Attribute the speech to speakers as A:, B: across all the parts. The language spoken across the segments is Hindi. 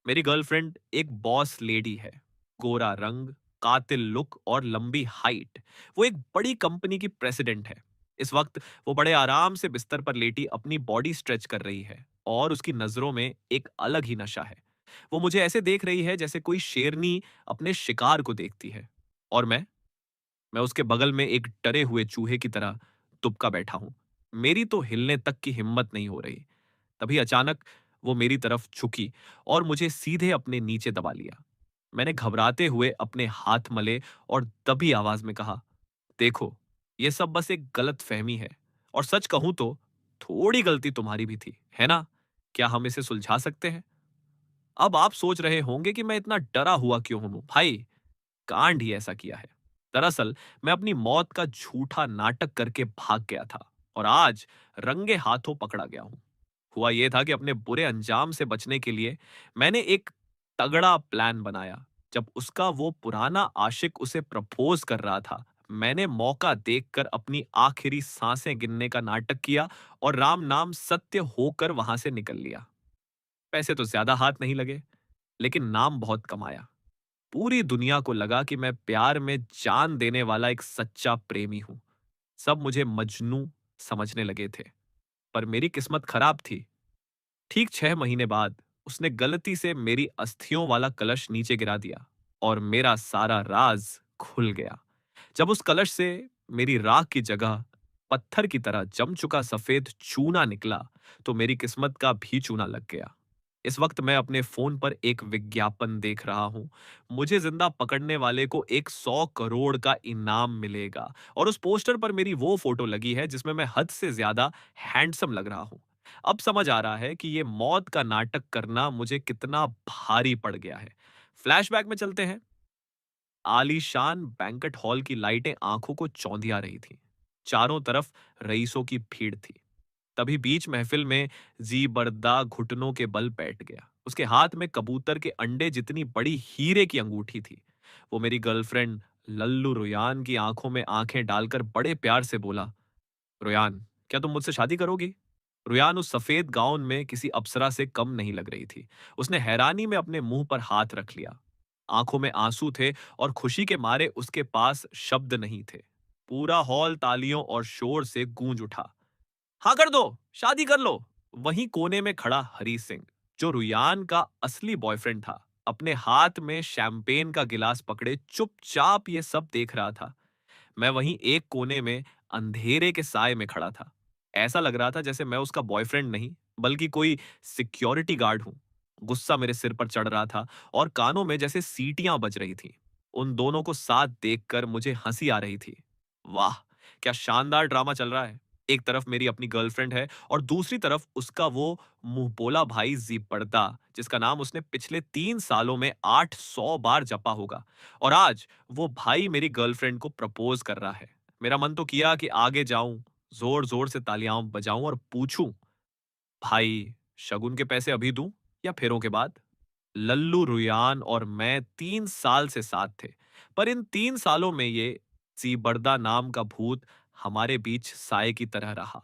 A: मेरी गर्लफ्रेंड एक बॉस लेडी है। गोरा रंग, कातिल लुक और लंबी हाइट। वो एक बड़ी कंपनी की प्रेसिडेंट है। इस वक्त वो बड़े आराम से बिस्तर पर लेटी अपनी बॉडी स्ट्रेच कर रही है और उसकी नजरों में एक अलग ही नशा है। वो मुझे ऐसे देख रही है जैसे कोई शेरनी अपने शिकार को देखती है। और मैं उसके बगल में एक डरे हुए चूहे की तरह दुबका बैठा हूं। मेरी तो हिलने तक की हिम्मत नहीं हो रही। तभी अचानक वो मेरी तरफ झुकी और मुझे सीधे अपने नीचे दबा लिया। मैंने घबराते हुए अपने हाथ मले और दबी आवाज में कहा, देखो, ये सब बस एक गलत फहमी है। और सच कहूं तो थोड़ी गलती तुम्हारी भी थी, है ना? क्या हम इसे सुलझा सकते हैं? अब आप सोच रहे होंगे कि मैं इतना डरा हुआ क्यों हूं। भाई, कांड ही ऐसा किया है। दरअसल मैं अपनी मौत का झूठा नाटक करके भाग गया था और आज रंगे हाथों पकड़ा गया हूं। हुआ यह था कि अपने बुरे अंजाम से बचने के लिए मैंने एक तगड़ा प्लान बनाया। जब उसका वो पुराना आशिक उसे प्रपोज कर रहा था, मैंने मौका देखकर अपनी आखिरी सांसें गिनने का नाटक किया और राम नाम सत्य होकर वहां से निकल लिया। पैसे तो ज्यादा हाथ नहीं लगे, लेकिन नाम बहुत कमाया। पूरी दुनिया को लगा कि मैं प्यार में जान देने वाला एक सच्चा प्रेमी हूं। सब मुझे मजनू समझने लगे थे। पर मेरी किस्मत खराब थी। ठीक 6 महीने बाद उसने गलती से मेरी अस्थियों वाला कलश नीचे गिरा दिया और मेरा सारा राज खुल गया। जब उस कलश से मेरी राख की जगह पत्थर की तरह जम चुका सफेद चूना निकला, तो मेरी किस्मत का भी चूना लग गया। इस वक्त मैं अपने फोन पर एक विज्ञापन देख रहा हूं। मुझे जिंदा पकड़ने वाले को एक 100 करोड़ का इनाम मिलेगा और उस पोस्टर पर मेरी वो फोटो लगी है जिसमें मैं हद से ज्यादा हैंडसम लग रहा हूं। अब समझ आ रहा है कि ये मौत का नाटक करना मुझे कितना भारी पड़ गया है। फ्लैशबैक में चलते हैं। आलीशान बैंकेट हॉल की लाइटें आंखों को चौंधिया रही थीं। चारों तरफ रईसों की भीड़ थी। तभी बीच महफिल में जी बर्दा घुटनों के बल बैठ गया। उसके हाथ में कबूतर के अंडे जितनी बड़ी हीरे की अंगूठी थी। वो मेरी गर्लफ्रेंड लल्लू रुयान की आंखों में आंखें डालकर बड़े प्यार से बोला, रुयान, क्या तुम मुझसे शादी करोगी? रुयान उस सफेद गाउन में किसी अप्सरा से कम नहीं लग रही थी। उसने हैरानी में अपने मुंह पर हाथ रख लिया। आंखों में आंसू थे और खुशी के मारे उसके पास शब्द नहीं थे। पूरा हॉल तालियों और शोर से गूंज उठा। हाँ कर दो, शादी कर लो। वहीं कोने में खड़ा हरी सिंह, जो रुयान का असली बॉयफ्रेंड था, अपने हाथ में शैंपेन का गिलास पकड़े चुपचाप ये सब देख रहा था। मैं वहीं एक कोने में अंधेरे के साए में खड़ा था। ऐसा लग रहा था जैसे मैं उसका बॉयफ्रेंड नहीं, बल्कि कोई सिक्योरिटी गार्ड हूं। गुस्सा मेरे सिर पर चढ़ रहा था और कानों में जैसे सीटियां बज रही थी। उन दोनों को साथ देखकर मुझे हंसी आ रही थी। वाह, क्या शानदार ड्रामा चल रहा है। एक तरफ मेरी अपनी गर्लफ्रेंड है और दूसरी तरफ उसका वो मुंहबोला भाई ज़ीपड़दा, जिसका नाम उसने पिछले 3 सालों में 800 बार जपा होगा। और आज वो भाई मेरी गर्लफ्रेंड को प्रपोज कर रहा है। मेरा मन तो किया कि आगे जाऊं, जोर जोर से तालियां बजाऊं और पूछूं, भाई, शगुन के पैसे अभी दूं या फेरों के बाद? लल्लू रुयान और मैं 3 साल से साथ थे, पर इन 3 सालों में ये सीबरदा नाम का भूत हमारे बीच साए की तरह रहा।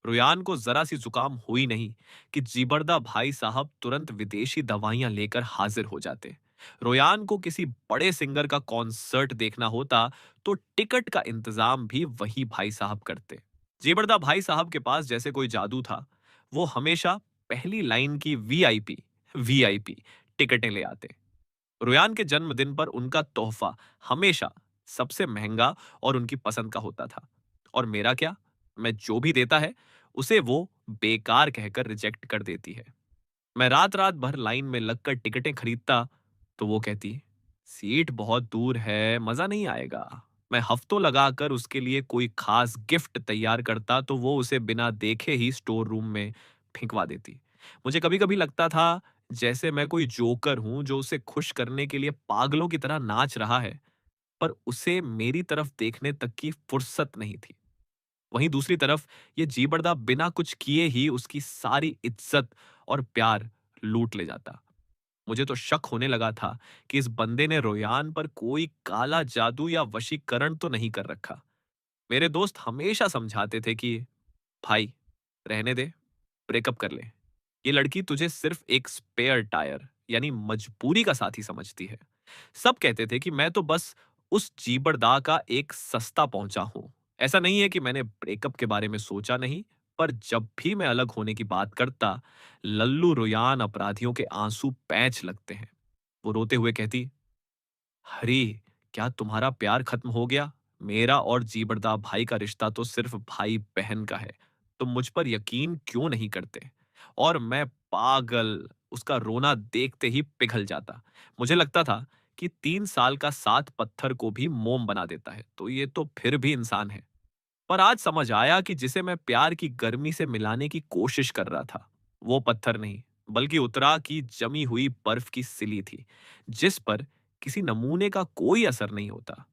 A: रुयान को जरा सी जुकाम हुई नहीं कि जीबरदा भाई साहब तुरंत विदेशी दवाइयां लेकर हाजिर हो जाते। रुयान को किसी बड़े सिंगर का कॉन्सर्ट देखना होता तो टिकट का इंतजाम भी वही भाई साहब करते। जीबरदा भाई साहब के पास जैसे कोई जादू था। वो हमेशा पहली लाइन की वीआईपी वीआईपी टिकटें ले आते। रुयान के जन्मदिन पर उनका तोहफा हमेशा सबसे महंगा और उनकी पसंद का होता था। और मेरा क्या? मैं जो भी देता है उसे वो बेकार कहकर रिजेक्ट कर देती है। मैं रात रात भर लाइन में लगकर टिकटें खरीदता तो वो कहती, सीट बहुत दूर है, मजा नहीं आएगा। मैं हफ्तों लगाकर उसके लिए कोई खास गिफ्ट तैयार करता तो वो उसे बिना देखे ही स्टोर रूम में फेंकवा देती। मुझे कभी कभी लगता था जैसे मैं कोई जोकर हूं जो उसे खुश करने के लिए पागलों की तरह नाच रहा है, पर उसे मेरी तरफ देखने तक की फुर्सत नहीं थी। वहीं दूसरी तरफ ये जीबड़दा बिना कुछ किए ही उसकी सारी इज्जत और प्यार लूट ले जाता। मुझे तो शक होने लगा था कि इस बंदे ने रोयान पर कोई काला जादू या वशीकरण तो नहीं कर रखा। मेरे दोस्त हमेशा समझाते थे कि भाई, रहने दे, ब्रेकअप कर ले। ये लड़की तुझे सिर्फ एक स्पेयर टायर यानी मजबूरी का साथी समझती है। सब कहते थे कि मैं तो बस उस जीबरदा का एक सस्ता पहुंचा हूं। ऐसा नहीं है कि मैंने ब्रेकअप के बारे में सोचा नहीं, पर जब भी मैं अलग होने की बात करता, लल्लू रोयान अपराधियों के आंसू पैंच लगते हैं। वो रोते हुए कहती, हरी, क्या तुम्हारा प्यार खत्म हो गया? मेरा और जीबरदा भाई का रिश्ता तो सिर्फ भाई बहन का है। तुम मुझ पर यकीन क्यों नहीं करते? और मैं पागल, उसका रोना देखते ही पिघल जाता। मुझे लगता था कि 3 साल का साथ पत्थर को भी मोम बना देता है, तो ये तो फिर भी इंसान है। पर आज समझ आया कि जिसे मैं प्यार की गर्मी से मिलाने की कोशिश कर रहा था, वो पत्थर नहीं, बल्कि उतरा की जमी हुई बर्फ की सिली थी, जिस पर किसी नमूने का कोई असर नहीं होता।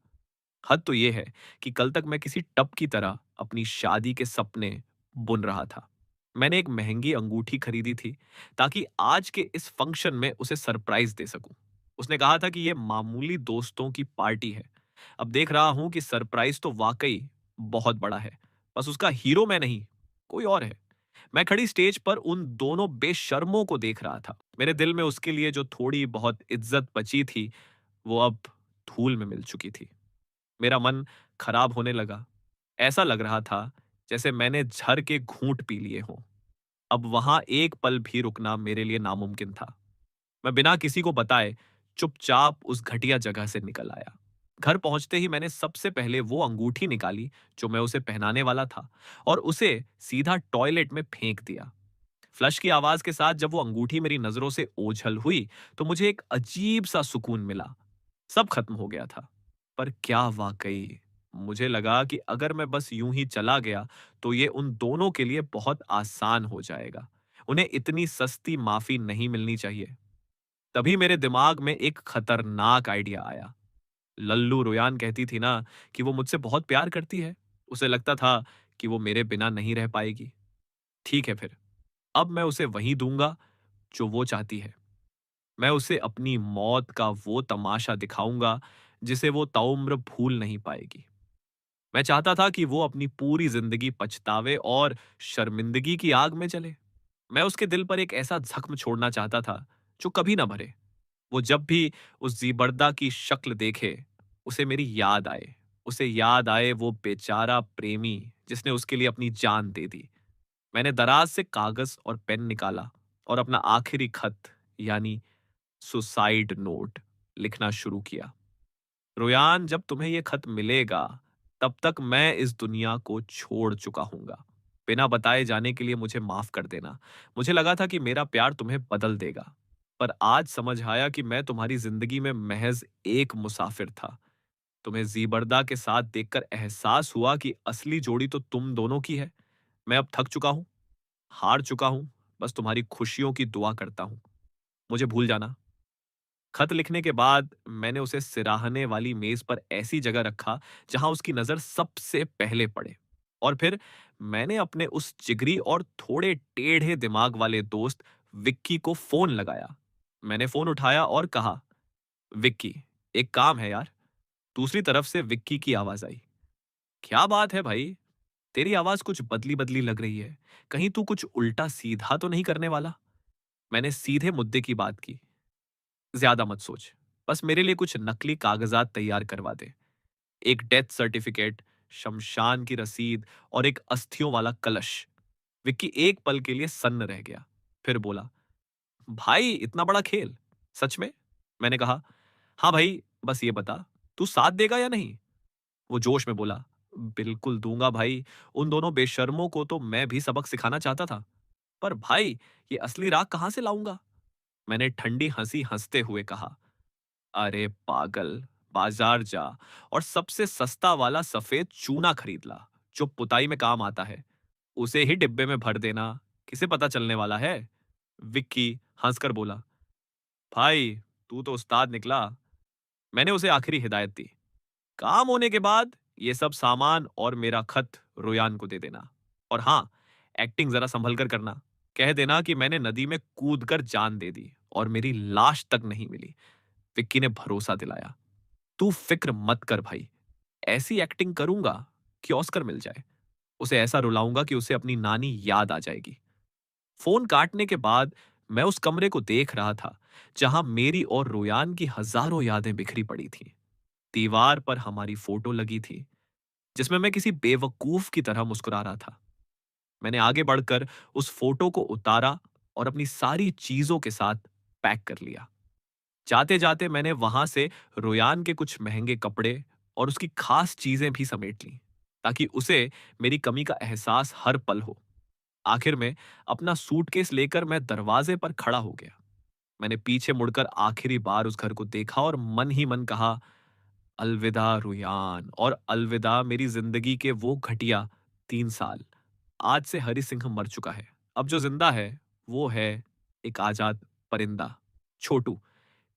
A: हद तो यह है कि कल तक मैं किसी टब की तरह अपनी शादी के सपने बुन रहा था। मैंने एक महंगी अंगूठी खरीदी थी ताकि आज के इस फंक्शन में उसे सरप्राइज दे सकूं। उसने कहा था कि यह मामूली दोस्तों की पार्टी है। अब देख रहा हूं कि सरप्राइज तो वाकई बहुत बड़ा है। बस उसका हीरो मैं नहीं, कोई और है। मैं खड़ी स्टेज पर उन दोनों बेशर्मों को देख रहा था। मेरे दिल में उसके लिए जो थोड़ी बहुत इज्जत बची थी, वो अब धूल में मिल चुकी थी। मेरा मन खराब होने लगा। ऐसा लग रहा था जैसे मैंने झर के घूंट पी लिए हों। अब वहां एक पल भी रुकना मेरे लिए नामुमकिन था। मैं बिना किसी को बताए चुपचाप उस घटिया जगह से निकल आया। घर पहुंचते ही मैंने सबसे पहले वो अंगूठी निकाली जो मैं उसे पहनाने वाला था, और उसे सीधा टॉयलेट में फेंक दिया। फ्लश की आवाज के साथ जब वो अंगूठी मेरी नजरों से ओझल हुई, तो मुझे एक अजीब सा सुकून मिला। सब खत्म हो गया था। पर क्या वाकई? मुझे लगा कि अगर मैं बस यूं ही चला गया, तो ये उन दोनों के लिए बहुत आसान हो जाएगा। उन्हें इतनी सस्ती माफी नहीं मिलनी चाहिए। तभी मेरे दिमाग में एक खतरनाक आइडिया आया। लल्लू रोयान कहती थी ना कि वो मुझसे बहुत प्यार करती है। उसे लगता था कि वो मेरे बिना नहीं रह पाएगी। ठीक है फिर, अब मैं उसे वही दूंगा जो वो चाहती है। मैं उसे अपनी मौत का वो तमाशा दिखाऊंगा जिसे वो ताउम्र भूल नहीं पाएगी। मैं चाहता था कि वो अपनी पूरी जिंदगी पछतावे और शर्मिंदगी की आग में जले। मैं उसके दिल पर एक ऐसा जख्म छोड़ना चाहता था जो कभी ना भरे। वो जब भी उस जीबरदा की शक्ल देखे, उसे मेरी याद आए। उसे याद आए वो बेचारा प्रेमी जिसने उसके लिए अपनी जान दे दी। मैंने दराज से कागज और पेन निकाला और अपना आखिरी खत, यानी सुसाइड नोट, लिखना शुरू किया। रोयान, जब तुम्हें यह खत मिलेगा, तब तक मैं इस दुनिया को छोड़ चुका हूंगा। बिना बताए जाने के लिए मुझे माफ कर देना। मुझे लगा था कि मेरा प्यार तुम्हें बदल देगा, पर आज समझ आया कि मैं तुम्हारी जिंदगी में महज एक मुसाफिर था। तुम्हें जीबरदा के साथ देखकर एहसास हुआ कि असली जोड़ी तो तुम दोनों की है। मैं अब थक चुका हूं, हार चुका हूं, बस तुम्हारी खुशियों की दुआ करता हूं। मुझे भूल जाना। खत लिखने के बाद मैंने उसे सिराहने वाली मेज पर ऐसी जगह रखा जहां उसकी नजर सबसे पहले पड़े। और फिर मैंने अपने उस जिगरी और थोड़े टेढ़े दिमाग वाले दोस्त विक्की को फोन लगाया। मैंने फोन उठाया और कहा, विक्की, एक काम है यार। दूसरी तरफ से विक्की की आवाज आई। क्या बात है भाई? तेरी आवाज कुछ बदली बदली लग रही है। कहीं तू कुछ उल्टा सीधा तो नहीं करने वाला? मैंने सीधे मुद्दे की बात की। ज्यादा मत सोच, बस मेरे लिए कुछ नकली कागजात तैयार करवा दे। एक डेथ सर्टिफिकेट, शमशान की रसीद और एक अस्थियों वाला कलश। विक्की एक पल के लिए सन्न रह गया, फिर बोला, भाई इतना बड़ा खेल? सच में? मैंने कहा, हाँ भाई, बस ये बता, तू साथ देगा या नहीं? वो जोश में बोला, बिल्कुल दूंगा भाई। उन दोनों बेशर्मों को तो मैं भी सबक सिखाना चाहता था। पर भाई, ये असली राग कहां से लाऊंगा? मैंने ठंडी हंसी हंसते हुए कहा, अरे पागल, बाजार जा और सबसे सस्ता वाला सफेद चूना खरीद ला, जो पुताई में काम आता है। उसे ही डिब्बे में भर देना, किसे पता चलने वाला है? विक्की हंसकर बोला, भाई तू तो उस्ताद निकला। मैंने उसे आखिरी हिदायत दी, काम होने के बाद ये सब सामान और मेरा खत रोयान को दे देना। और हाँ, एक्टिंग जरा संभल कर करना। कह देना कि मैंने नदी में कूदकर जान दे दी और मेरी लाश तक नहीं मिली। विक्की ने भरोसा दिलाया, तू फिक्र मत कर भाई, ऐसी एक्टिंग करूंगा कि ऑस्कर मिल जाए। उसे ऐसा रुलाऊंगा कि उसे अपनी नानी याद आ जाएगी। फोन काटने के बाद मैं उस कमरे को देख रहा था जहां मेरी और रोयान की हजारों यादें बिखरी पड़ी थीं। दीवार पर हमारी फोटो लगी थी जिसमें मैं किसी बेवकूफ की तरह मुस्कुरा रहा था। मैंने आगे बढ़कर उस फोटो को उतारा और अपनी सारी चीजों के साथ पैक कर लिया। जाते जाते मैंने वहां से रोयान के कुछ महंगे कपड़े और उसकी खास चीजें भी समेट ली ताकि उसे मेरी कमी का एहसास हर पल हो। आखिर में अपना सूटकेस लेकर मैं दरवाजे पर खड़ा हो गया। मैंने पीछे मुड़कर आखिरी बार उस घर को देखा और मन ही मन कहा, अलविदा रुयान और अलविदा मेरी जिंदगी के वो घटिया 3 साल। आज से हरि सिंह मर चुका है। अब जो जिंदा है वो है एक आजाद परिंदा, छोटू।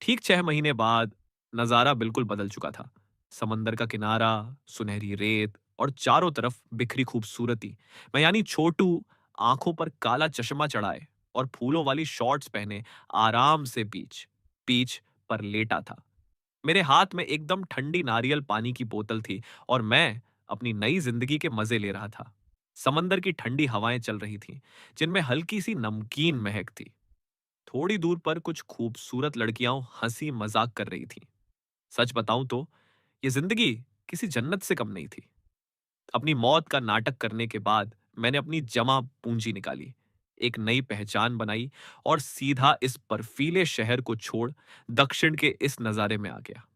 A: ठीक 6 महीने बाद नजारा बिल्कुल बदल चुका था। समंदर का किनारा, सुनहरी रेत और चारों तरफ बिखरी खूबसूरती। मैं यानी छोटू आंखों पर काला चश्मा चढ़ाए और फूलों वाली शॉर्ट्स पहने आराम से बीच बीच पर लेटा था। मेरे हाथ में एकदम ठंडी नारियल पानी की बोतल थी और मैं अपनी नई जिंदगी के मजे ले रहा था। समंदर की ठंडी हवाएं चल रही थीं, जिनमें हल्की सी नमकीन महक थी। थोड़ी दूर पर कुछ खूबसूरत लड़कियां हंसी मजाक कर रही थीं। सच बताऊं तो ये जिंदगी किसी जन्नत से कम नहीं थी। अपनी मौत का नाटक करने के बाद मैंने अपनी जमा पूंजी निकाली, एक नई पहचान बनाई और सीधा इस बर्फीले शहर को छोड़ दक्षिण के इस नजारे में आ गया।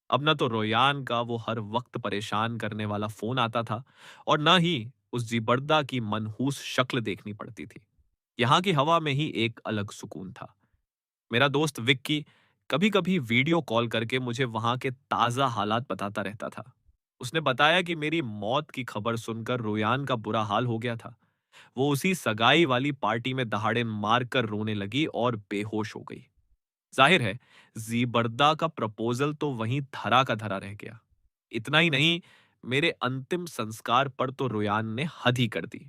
A: अब न तो रोयान का वो हर वक्त परेशान करने वाला फोन आता था और न ही उस जिबर्दा की मनहूस शक्ल देखनी पड़ती थी। यहाँ की हवा में ही एक अलग सुकून था। मेरा दोस्त विक्की कभी कभी वीडियो कॉल करके मुझे वहां के ताजा हालात बताता रहता था। उसने बताया कि मेरी मौत की खबर सुनकर रोयान का बुरा हाल हो गया था। वो उसी सगाई वाली पार्टी में दहाड़े मारकर रोने लगी और बेहोश हो गई। जाहिर है, जीबरदा का प्रपोजल तो वहीं धरा का धरा रह गया। इतना ही नहीं, मेरे अंतिम संस्कार पर तो रोयान ने हद ही कर दी।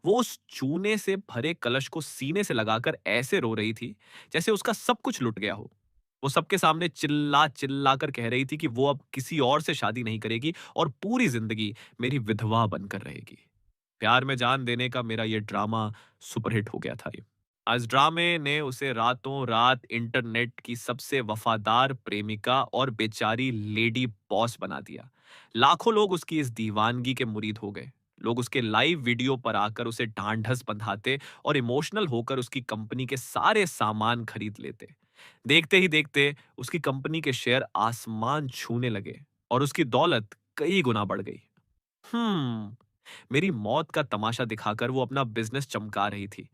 A: वो उस चूने से भरे कलश को सीने से लगाकर ऐसे रो रही थी जैसे उसका सब कुछ लुट गया हो। वो सबके सामने चिल्ला चिल्ला कर कह रही थी कि वो अब किसी और से शादी नहीं करेगी और पूरी जिंदगी मेरी विधवा बनकर रहेगी। प्यार में जान देने का मेरा ये ड्रामा सुपरहिट हो गया था। इस ड्रामे ने उसे रातों रात इंटरनेट की सबसे वफादार प्रेमिका और बेचारी लेडी बॉस बना दिया। लाखों लोग उसकी इस दीवानगी के मुरीद हो गए। लोग उसके लाइव वीडियो पर आकर उसे ढांढस बंधाते और इमोशनल होकर उसकी कंपनी के सारे सामान खरीद लेते। देखते ही देखते उसकी कंपनी के शेयर आसमान छूने लगे और उसकी दौलत कई गुना बढ़ गई। हम्म मेरी मौत का तमाशा दिखाकर वो अपना बिजनेस चमका रही थी।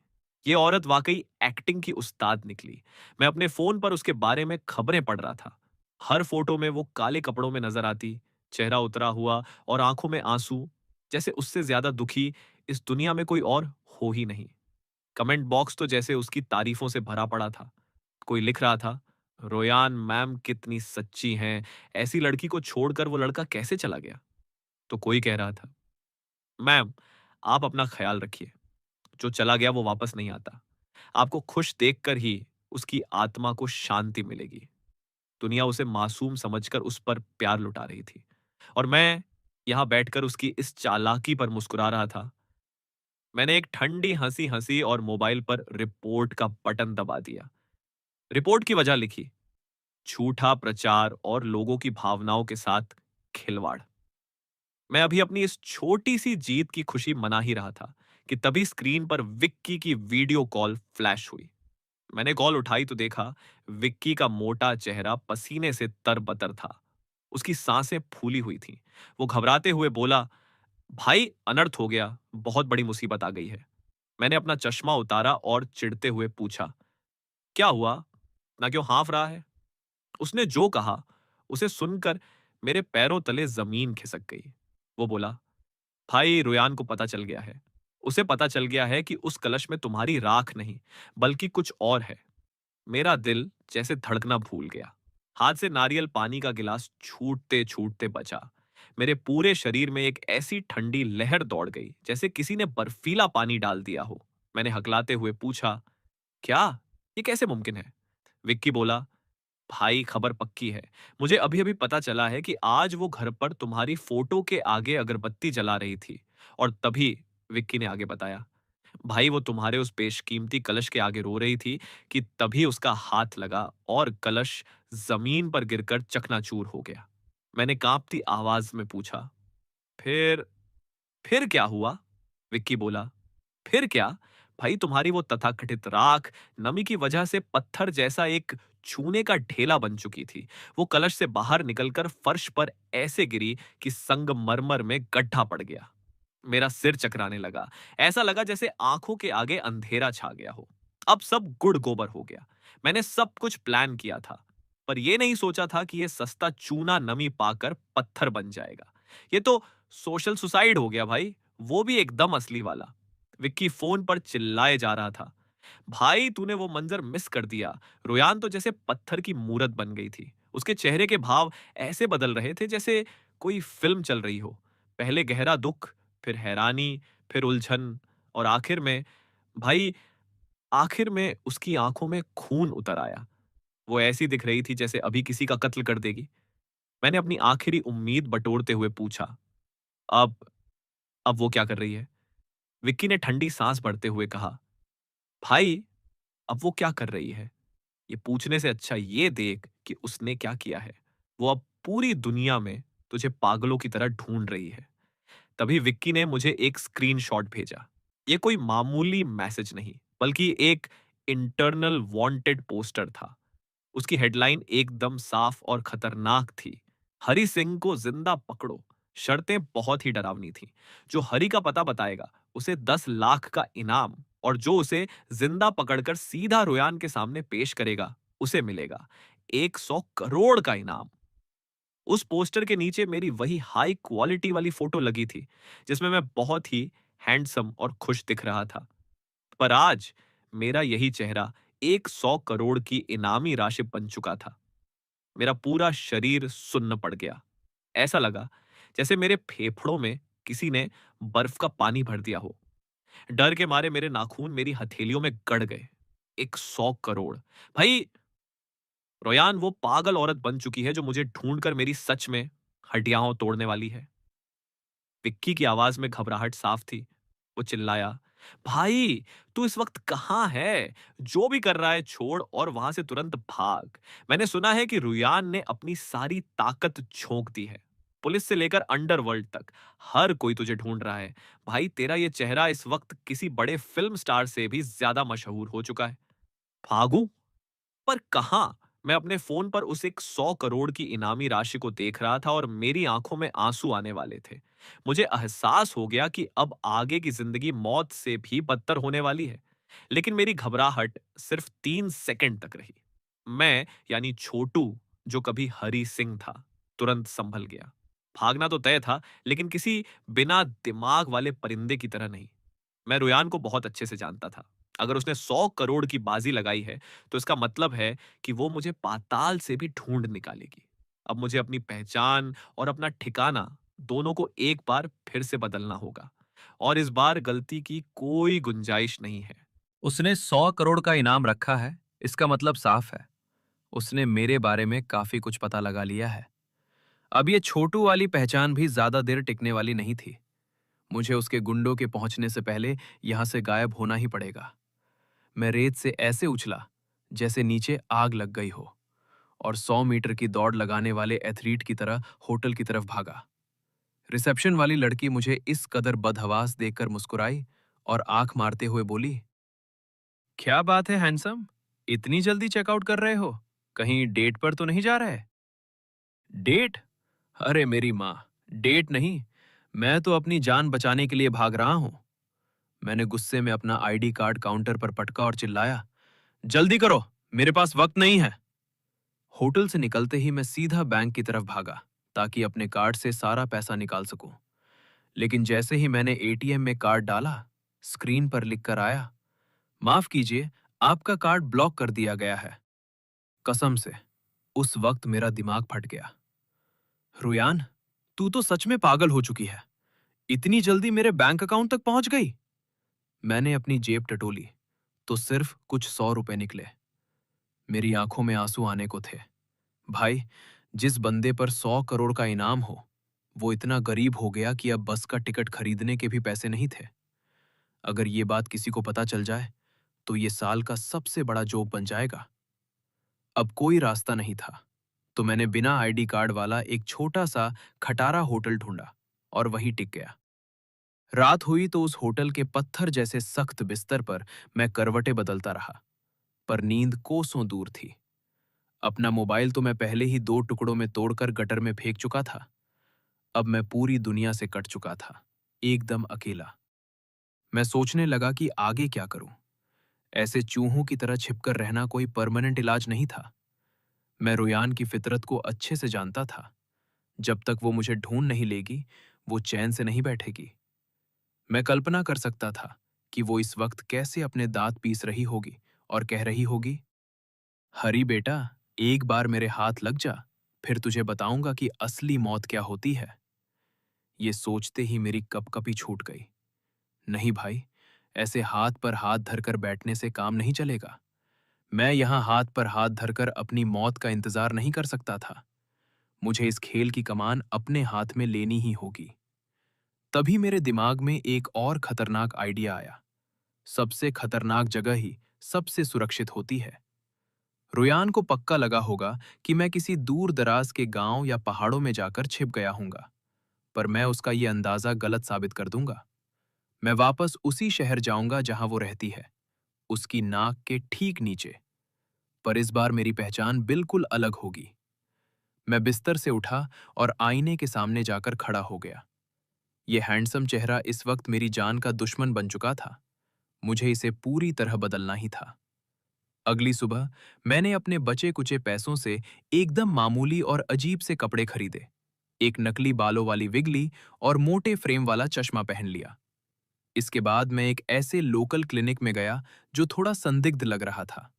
A: ये औरत वाकई एक्टिंग की उस्ताद निकली। मैं अपने फोन पर उसके बारे में खबरें पढ़ रहा था। हर फोटो में वो काले कपड़ों में नजर आती, चेहरा उतरा हुआ और आंखों में आंसू, जैसे उससे ज्यादा दुखी इस दुनिया में कोई और हो ही नहीं। कमेंट बॉक्स तो जैसे उसकी तारीफों से भरा पड़ा था। कोई लिख रहा था, रोयान मैम कितनी सच्ची हैं, ऐसी लड़की को छोड़कर वो लड़का कैसे चला गया। तो कोई कह रहा था, मैम आप अपना ख्याल रखिए, जो चला गया वो वापस नहीं आता। आपको खुश देखकर ही उसकी आत्मा को शांति मिलेगी। दुनिया उसे मासूम समझकर उस पर प्यार लुटा रही थी और मैं यहां बैठकर उसकी इस चालाकी पर मुस्कुरा रहा था। मैंने एक ठंडी हंसी हंसी और मोबाइल पर रिपोर्ट का बटन दबा दिया। रिपोर्ट की वजह लिखी, झूठा प्रचार और लोगों की भावनाओं के साथ खिलवाड़। मैं अभी अपनी इस छोटी सी जीत की खुशी मना ही रहा था कि तभी स्क्रीन पर विक्की की वीडियो कॉल फ्लैश हुई। मैंने कॉल उठाई तो देखा विक्की का मोटा चेहरा पसीने से तरबतर था। उसकी सांसें फूली हुई थीं। वो घबराते हुए बोला, भाई अनर्थ हो गया, बहुत बड़ी मुसीबत आ गई है। मैंने अपना चश्मा उतारा और चिढ़ते हुए पूछा, क्या हुआ, ना क्यों हाँफ रहा है। उसने जो कहा उसे सुनकर मेरे पैरों तले जमीन खिसक गई। वो बोला, भाई रुयान को पता चल गया है। उसे पता चल गया है कि उस कलश में तुम्हारी राख नहीं बल्कि कुछ और है। मेरा दिल जैसे धड़कना भूल गया। हाथ से नारियल पानी का गिलास छूटते छूटते बचा। मेरे पूरे शरीर में एक ऐसी ठंडी लहर दौड़ गई जैसे किसी ने बर्फीला पानी डाल दिया हो। मैंने हकलाते हुए पूछा, क्या, ये कैसे मुमकिन है। विक्की बोला, भाई खबर पक्की है। मुझे अभी अभी पता चला है कि आज वो घर पर तुम्हारी फोटो के आगे अगरबत्ती जला रही थी। और तभी विक्की ने आगे बताया, भाई वो तुम्हारे उस बेशकीमती कलश के आगे रो रही थी कि तभी उसका हाथ लगा और कलश जमीन पर गिरकर चकनाचूर हो गया। मैंने कांपती आवाज में पूछा, फिर फिर क्या हुआ? विक्की बोला, फिर क्या? भाई तुम्हारी वो तथाकथित राख नमी की वजह से पत्थर जैसा एक छूने का ढेला बन चुकी थी। वो कलश से बाहर निकलकर फर्श पर ऐसे गिरी कि संगमरमर में गड्ढा पड़ गया। मेरा सिर चकराने लगा। ऐसा लगा जैसे आंखों के आगे अंधेरा छा गया हो। अब सब गुड़ गोबर हो गया। मैंने सब कुछ प्लान किया था, पर यह नहीं सोचा था कि यह सस्ता चूना नमी पाकर पत्थर बन जाएगा। ये तो सोशल सुसाइड हो गया भाई, वो भी एकदम असली वाला। विक्की फोन पर चिल्लाए जा रहा था, भाई तूने वो मंजर मिस कर दिया। रोयान तो जैसे पत्थर की मूरत बन गई थी। उसके चेहरे के भाव ऐसे बदल रहे थे जैसे कोई फिल्म चल रही हो। पहले गहरा दुख, फिर हैरानी, फिर उलझन, और भाई आखिर में उसकी आंखों में खून उतर आया। वो ऐसी दिख रही थी जैसे अभी किसी का कत्ल कर देगी। मैंने अपनी आखिरी उम्मीद बटोरते हुए पूछा, अब अब वो क्या कर रही है? विक्की ने ठंडी सांस भरते हुए कहा, भाई अब वो क्या कर रही है, ये पूछने से अच्छा ये देख कि उसने क्या किया है। वो अब पूरी दुनिया में तुझे पागलों की तरह ढूंढ रही है। तभी विक्की ने मुझे एक स्क्रीनशॉट भेजा। ये कोई मामूली मैसेज नहीं, बल्कि एक इंटरनल वांटेड पोस्टर था। उसकी हेडलाइन एकदम साफ और खतरनाक थी, हरी सिंह को जिंदा पकड़ो। शर्तें बहुत ही डरावनी थी। जो हरी का पता बताएगा उसे 10 लाख का इनाम, और जो उसे जिंदा पकड़कर सीधा रोयान के सामने पेश करेगा उसे मिलेगा 100 करोड़ का इनाम। उस पोस्टर के नीचे मेरी वही हाई क्वालिटी वाली फोटो लगी थी, जिसमें मैं बहुत ही हैंडसम और खुश दिख रहा था। पर आज मेरा यही चेहरा 100 करोड़ की इनामी राशि बन चुका था। मेरा पूरा शरीर सुन्न पड़ गया। ऐसा लगा जैसे मेरे फेफड़ों में किसी ने बर्फ का पानी भर दिया हो। डर के मारे मेरे नाखून मेरी हथेलियों में गड़ गए। 100 करोड़! भाई रोयान वो पागल औरत बन चुकी है जो मुझे ढूंढकर मेरी सच में हड्डियां तोड़ने वाली है। विक्की की आवाज में घबराहट साफ थी। वो चिल्लाया, भाई तू इस वक्त कहां है? जो भी कर रहा है छोड़ और वहां से तुरंत भाग। मैंने सुना है कि रुयान ने अपनी सारी ताकत झोंक दी है। पुलिस से लेकर अंडरवर्ल्ड तक हर कोई तुझे ढूंढ रहा है। भाई तेरा ये चेहरा इस वक्त किसी बड़े फिल्म स्टार से भी ज्यादा मशहूर हो चुका है। भागूं? पर कहां? मैं अपने फोन पर उस एक 100 करोड़ की इनामी राशि को देख रहा था और मेरी आंखों में आंसू आने वाले थे। मुझे एहसास हो गया कि अब आगे की जिंदगी मौत से भी बदतर होने वाली है। लेकिन मेरी घबराहट सिर्फ 3 सेकंड तक रही। मैं यानी छोटू, जो कभी हरी सिंह था, तुरंत संभल गया। भागना तो तय था, लेकिन किसी बिना दिमाग वाले परिंदे की तरह नहीं। मैं रुयान को बहुत अच्छे से जानता था। अगर उसने 100 करोड़ की बाजी लगाई है, तो इसका मतलब है कि वो मुझे पाताल से भी ढूंढ निकालेगी। अब मुझे अपनी पहचान और अपना ठिकाना दोनों को एक बार फिर से बदलना होगा, और इस बार गलती की कोई गुंजाइश नहीं है।
B: उसने 100 करोड़ का इनाम रखा है, इसका मतलब साफ है। उसने मेरे बारे में काफी कुछ पता लगा लिया है। अब ये छोटू वाली पहचान भी ज्यादा देर टिकने वाली नहीं थी। मुझे उसके गुंडों के पहुंचने से पहले यहां से गायब होना ही पड़ेगा। मैं रेत से ऐसे उछला जैसे नीचे आग लग गई हो, और 100 मीटर की दौड़ लगाने वाले एथलीट की तरह होटल की तरफ भागा। रिसेप्शन वाली लड़की मुझे इस कदर बदहवास देखकर मुस्कुराई और आंख मारते हुए बोली, क्या बात है हैंडसम, इतनी जल्दी चेकआउट कर रहे हो? कहीं डेट पर तो नहीं जा रहे? डेट? अरे मेरी माँ, डेट नहीं, मैं तो अपनी जान बचाने के लिए भाग रहा हूं। मैंने गुस्से में अपना आईडी कार्ड काउंटर पर पटका और चिल्लाया, जल्दी करो, मेरे पास वक्त नहीं है। होटल से निकलते ही मैं सीधा बैंक की तरफ भागा ताकि अपने कार्ड से सारा पैसा निकाल सकूं। लेकिन जैसे ही मैंने एटीएम में कार्ड डाला, स्क्रीन पर लिखकर आया, माफ कीजिए, आपका कार्ड ब्लॉक कर दिया गया है। कसम से उस वक्त मेरा दिमाग फट गया। रुयान, तू तो सच में पागल हो चुकी है। इतनी जल्दी मेरे बैंक अकाउंट तक पहुंच गई। मैंने अपनी जेब टटोली तो सिर्फ कुछ 100 रुपए निकले। मेरी आंखों में आंसू आने को थे। भाई, जिस बंदे पर 100 करोड़ का इनाम हो, वो इतना गरीब हो गया कि अब बस का टिकट खरीदने के भी पैसे नहीं थे। अगर ये बात किसी को पता चल जाए तो ये साल का सबसे बड़ा जोक बन जाएगा। अब कोई रास्ता नहीं था, तो मैंने बिना आईडी कार्ड वाला एक छोटा सा खटारा होटल ढूंढा और वहीं टिक गया। रात हुई तो उस होटल के पत्थर जैसे सख्त बिस्तर पर मैं करवटें बदलता रहा, पर नींद कोसों दूर थी। अपना मोबाइल तो मैं पहले ही 2 टुकड़ों में तोड़कर गटर में फेंक चुका था। अब मैं पूरी दुनिया से कट चुका था, एकदम अकेला। मैं सोचने लगा कि आगे क्या करूं। ऐसे चूहों की तरह छिपकर रहना कोई परमानेंट इलाज नहीं था। मैं रुयान की फितरत को अच्छे से जानता था। जब तक वो मुझे ढूंढ नहीं लेगी, वो चैन से नहीं बैठेगी। मैं कल्पना कर सकता था कि वो इस वक्त कैसे अपने दांत पीस रही होगी और कह रही होगी, हरी बेटा, एक बार मेरे हाथ लग जा, फिर तुझे बताऊंगा कि असली मौत क्या होती है। ये सोचते ही मेरी कपकपी छूट गई। नहीं भाई, ऐसे हाथ पर हाथ धरकर बैठने से काम नहीं चलेगा। मैं यहाँ हाथ पर हाथ धरकर अपनी मौत का इंतजार नहीं कर सकता था। मुझे इस खेल की कमान अपने हाथ में लेनी ही होगी। तभी मेरे दिमाग में एक और खतरनाक आइडिया आया। सबसे खतरनाक जगह ही सबसे सुरक्षित होती है। रुयान को पक्का लगा होगा कि मैं किसी दूर दराज के गांव या पहाड़ों में जाकर छिप गया हूंगा, पर मैं उसका ये अंदाजा गलत साबित कर दूंगा। मैं वापस उसी शहर जाऊंगा जहां वो रहती है, उसकी नाक के ठीक नीचे। पर इस बार मेरी पहचान बिल्कुल अलग होगी। मैं बिस्तर से उठा और आईने के सामने जाकर खड़ा हो गया। ये हैंडसम चेहरा इस वक्त मेरी जान का दुश्मन बन चुका था। मुझे इसे पूरी तरह बदलना ही था। अगली सुबह मैंने अपने बचे कुचे पैसों से एकदम मामूली और अजीब से कपड़े खरीदे। एक नकली बालों वाली विगली और मोटे फ्रेम वाला चश्मा पहन लिया। इसके बाद मैं एक ऐसे लोकल क्लिनिक में गया जो थोड़ा संदिग्ध लग रहा था।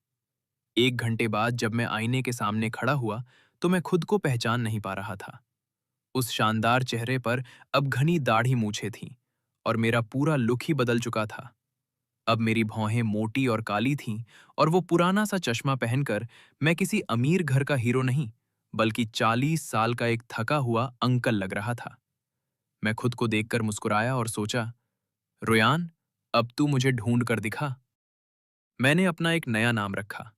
B: 1 घंटे बाद जब मैं आईने के सामने खड़ा हुआ तो मैं खुद को पहचान नहीं पा रहा था। उस शानदार चेहरे पर अब घनी दाढ़ी मूछें थीं और मेरा पूरा लुक ही बदल चुका था। अब मेरी भौहें मोटी और काली थीं और वो पुराना सा चश्मा पहनकर मैं किसी अमीर घर का हीरो नहीं, बल्कि 40 साल का एक थका हुआ अंकल लग रहा था। मैं खुद को देखकर मुस्कुराया और सोचा, रुयान, अब तू मुझे ढूंढ कर दिखा। मैंने अपना एक नया नाम रखा,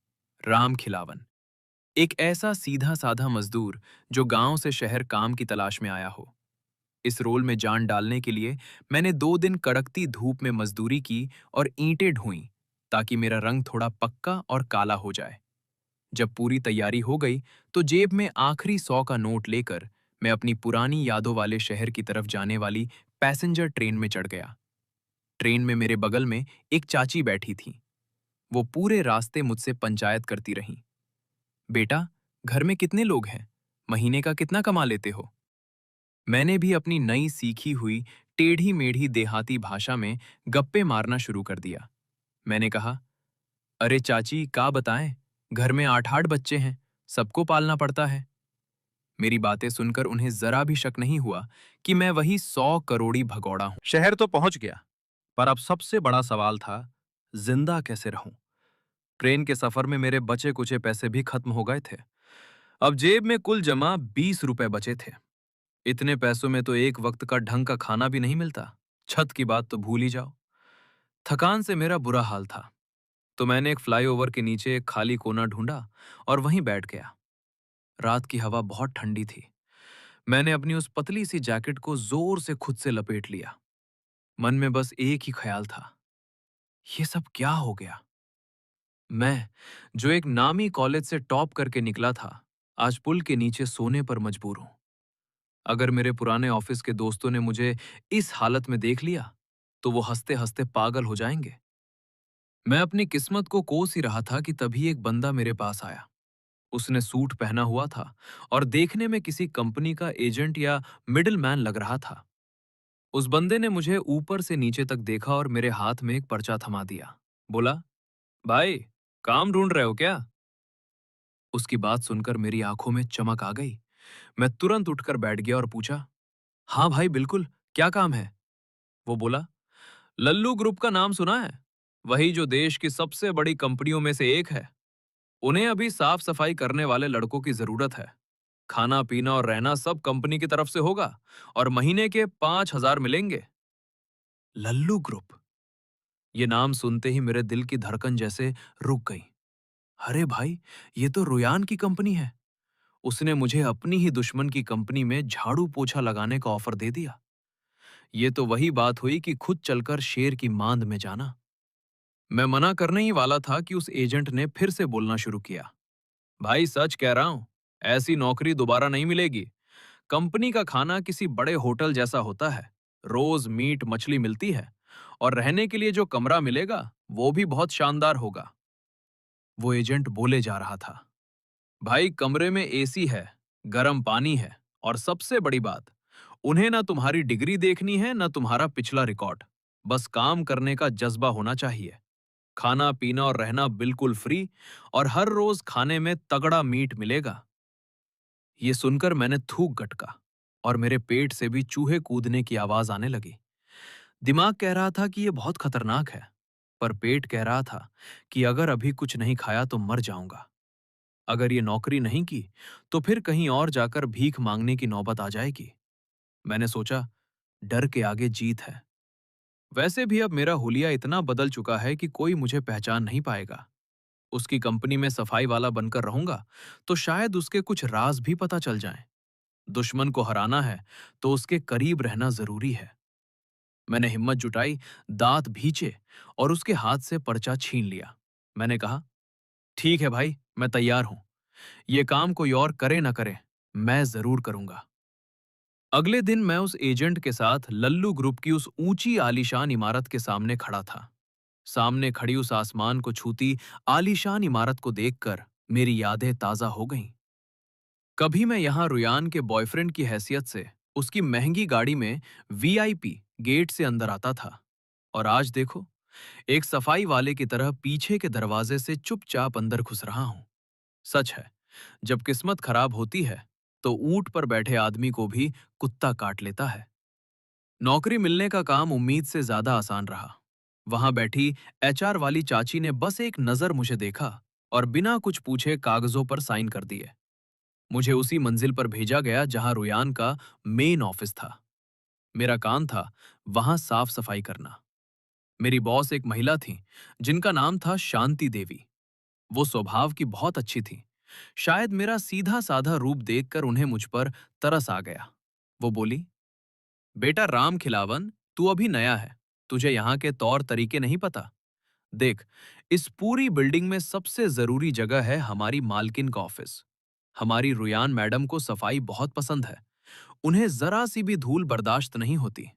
B: राम खिलावन। एक ऐसा सीधा साधा मजदूर जो गांव से शहर काम की तलाश में आया हो। इस रोल में जान डालने के लिए मैंने 2 दिन कड़कती धूप में मजदूरी की और ईंटें ढोईं, ताकि मेरा रंग थोड़ा पक्का और काला हो जाए। जब पूरी तैयारी हो गई तो जेब में आखिरी 100 का नोट लेकर मैं अपनी पुरानी यादों वाले शहर की तरफ जाने वाली पैसेंजर ट्रेन में चढ़ गया। ट्रेन में मेरे बगल में एक चाची बैठी थी। वो पूरे रास्ते मुझसे पंचायत करती रहीं। बेटा, घर में कितने लोग हैं? महीने का कितना कमा लेते हो? मैंने भी अपनी नई सीखी हुई टेढ़ी मेढ़ी देहाती भाषा में गप्पे मारना शुरू कर दिया। मैंने कहा, अरे चाची, का बताएं, घर में 8-8 बच्चे हैं, सबको पालना पड़ता है। मेरी बातें सुनकर उन्हें जरा भी शक नहीं हुआ कि मैं वही 100 करोड़ी भगौड़ा हूं। शहर तो पहुंच गया, पर अब सबसे बड़ा सवाल था, जिंदा कैसे रहूं? ट्रेन के सफर में मेरे बचे कुचे पैसे भी खत्म हो गए थे। अब जेब में कुल जमा 20 रुपए बचे थे। इतने पैसों में तो एक वक्त का ढंग का खाना भी नहीं मिलता। छत की बात तो भूल ही जाओ। थकान से मेरा बुरा हाल था, तो मैंने एक फ्लाईओवर के नीचे एक खाली कोना ढूंढा और वहीं बैठ गया। रात की हवा बहुत ठंडी थी। मैंने अपनी उस पतली सी जैकेट को जोर से खुद से लपेट लिया। मन में बस एक ही ख्याल था, ये सब क्या हो गया? मैं, जो एक नामी कॉलेज से टॉप करके निकला था, आज पुल के नीचे सोने पर मजबूर हूं। अगर मेरे पुराने ऑफिस के दोस्तों ने मुझे इस हालत में देख लिया, तो वो हंसते हंसते पागल हो जाएंगे। मैं अपनी किस्मत को कोस ही रहा था कि तभी एक बंदा मेरे पास आया। उसने सूट पहना हुआ था और देखने में किसी कंपनी का एजेंट या मिडिलमैन लग रहा था। उस बंदे ने मुझे ऊपर से नीचे तक देखा और मेरे हाथ में एक पर्चा थमा दिया। बोला, भाई, काम ढूंढ रहे हो क्या? उसकी बात सुनकर मेरी आंखों में चमक आ गई। मैं तुरंत उठकर बैठ गया और पूछा, हाँ भाई, बिल्कुल, क्या काम है? वो बोला, लल्लू ग्रुप का नाम सुना है? वही जो देश की सबसे बड़ी कंपनियों में से एक है। उन्हें अभी साफ सफाई करने वाले लड़कों की जरूरत है। खाना पीना और रहना सब कंपनी की तरफ से होगा और महीने के 5,000 मिलेंगे। लल्लू ग्रुप? ये नाम सुनते ही मेरे दिल की धड़कन जैसे रुक गई। अरे भाई, ये तो रुयान की कंपनी है। उसने मुझे अपनी ही दुश्मन की कंपनी में झाड़ू पोछा लगाने का ऑफर दे दिया। ये तो वही बात हुई कि खुद चलकर शेर की मांद में जाना। मैं मना करने ही वाला था कि उस एजेंट ने फिर से बोलना शुरू किया। भाई सच कह रहा हूं, ऐसी नौकरी दोबारा नहीं मिलेगी। कंपनी का खाना किसी बड़े होटल जैसा होता है। रोज मीट मछली मिलती है और रहने के लिए जो कमरा मिलेगा वो भी बहुत शानदार होगा। वो एजेंट बोले जा रहा था। भाई कमरे में एसी है, गर्म पानी है और सबसे बड़ी बात, उन्हें ना तुम्हारी डिग्री देखनी है ना तुम्हारा पिछला रिकॉर्ड। बस काम करने का जज्बा होना चाहिए। खाना पीना और रहना बिल्कुल फ्री और हर रोज खाने में तगड़ा मीट मिलेगा। ये सुनकर मैंने थूक गटका और मेरे पेट से भी चूहे कूदने की आवाज आने लगी। दिमाग कह रहा था कि यह बहुत खतरनाक है, पर पेट कह रहा था कि अगर अभी कुछ नहीं खाया तो मर जाऊंगा। अगर ये नौकरी नहीं की तो फिर कहीं और जाकर भीख मांगने की नौबत आ जाएगी। मैंने सोचा, डर के आगे जीत है। वैसे भी अब मेरा हुलिया इतना बदल चुका है कि कोई मुझे पहचान नहीं पाएगा। उसकी कंपनी में सफाई वाला बनकर रहूंगा तो शायद उसके कुछ राज भी पता चल जाएं। दुश्मन को हराना है तो उसके करीब रहना जरूरी है। मैंने हिम्मत जुटाई, दांत भींचे और उसके हाथ से पर्चा छीन लिया। मैंने कहा, ठीक है भाई, मैं तैयार हूं। ये काम कोई और करे ना करे, मैं जरूर करूंगा। अगले दिन मैं उस एजेंट के साथ लल्लू ग्रुप की उस ऊंची आलीशान इमारत के सामने खड़ा था। सामने खड़ी उस आसमान को छूती आलीशान इमारत को देखकर मेरी यादें ताजा हो गईं। कभी मैं यहां रुयान के बॉयफ्रेंड की हैसियत से उसकी महंगी गाड़ी में वीआईपी गेट से अंदर आता था, और आज देखो, एक सफाई वाले की तरह पीछे के दरवाजे से चुपचाप अंदर घुस रहा हूं। सच है, जब किस्मत खराब होती है तो ऊंट पर बैठे आदमी को भी कुत्ता काट लेता है। नौकरी मिलने का काम उम्मीद से ज्यादा आसान रहा। वहां बैठी एचआर वाली चाची ने बस एक नजर मुझे देखा और बिना कुछ पूछे कागजों पर साइन कर दिए। मुझे उसी मंजिल पर भेजा गया जहां रुयान का मेन ऑफिस था। मेरा काम था वहां साफ सफाई करना। मेरी बॉस एक महिला थी जिनका नाम था शांति देवी। वो स्वभाव की बहुत अच्छी थी। शायद मेरा सीधा साधा रूप देखकर उन्हें मुझ पर तरस आ गया। वो बोली, बेटा राम खिलावन, तू अभी नया है, तुझे यहाँ के तौर तरीके नहीं पता। देख, इस पूरी बिल्डिंग में सबसे जरूरी जगह है हमारी मालकिन का ऑफिस। हमारी रुयान मैडम को सफाई बहुत पसंद है। उन्हें जरा सी भी धूल बर्दाश्त नहीं होती।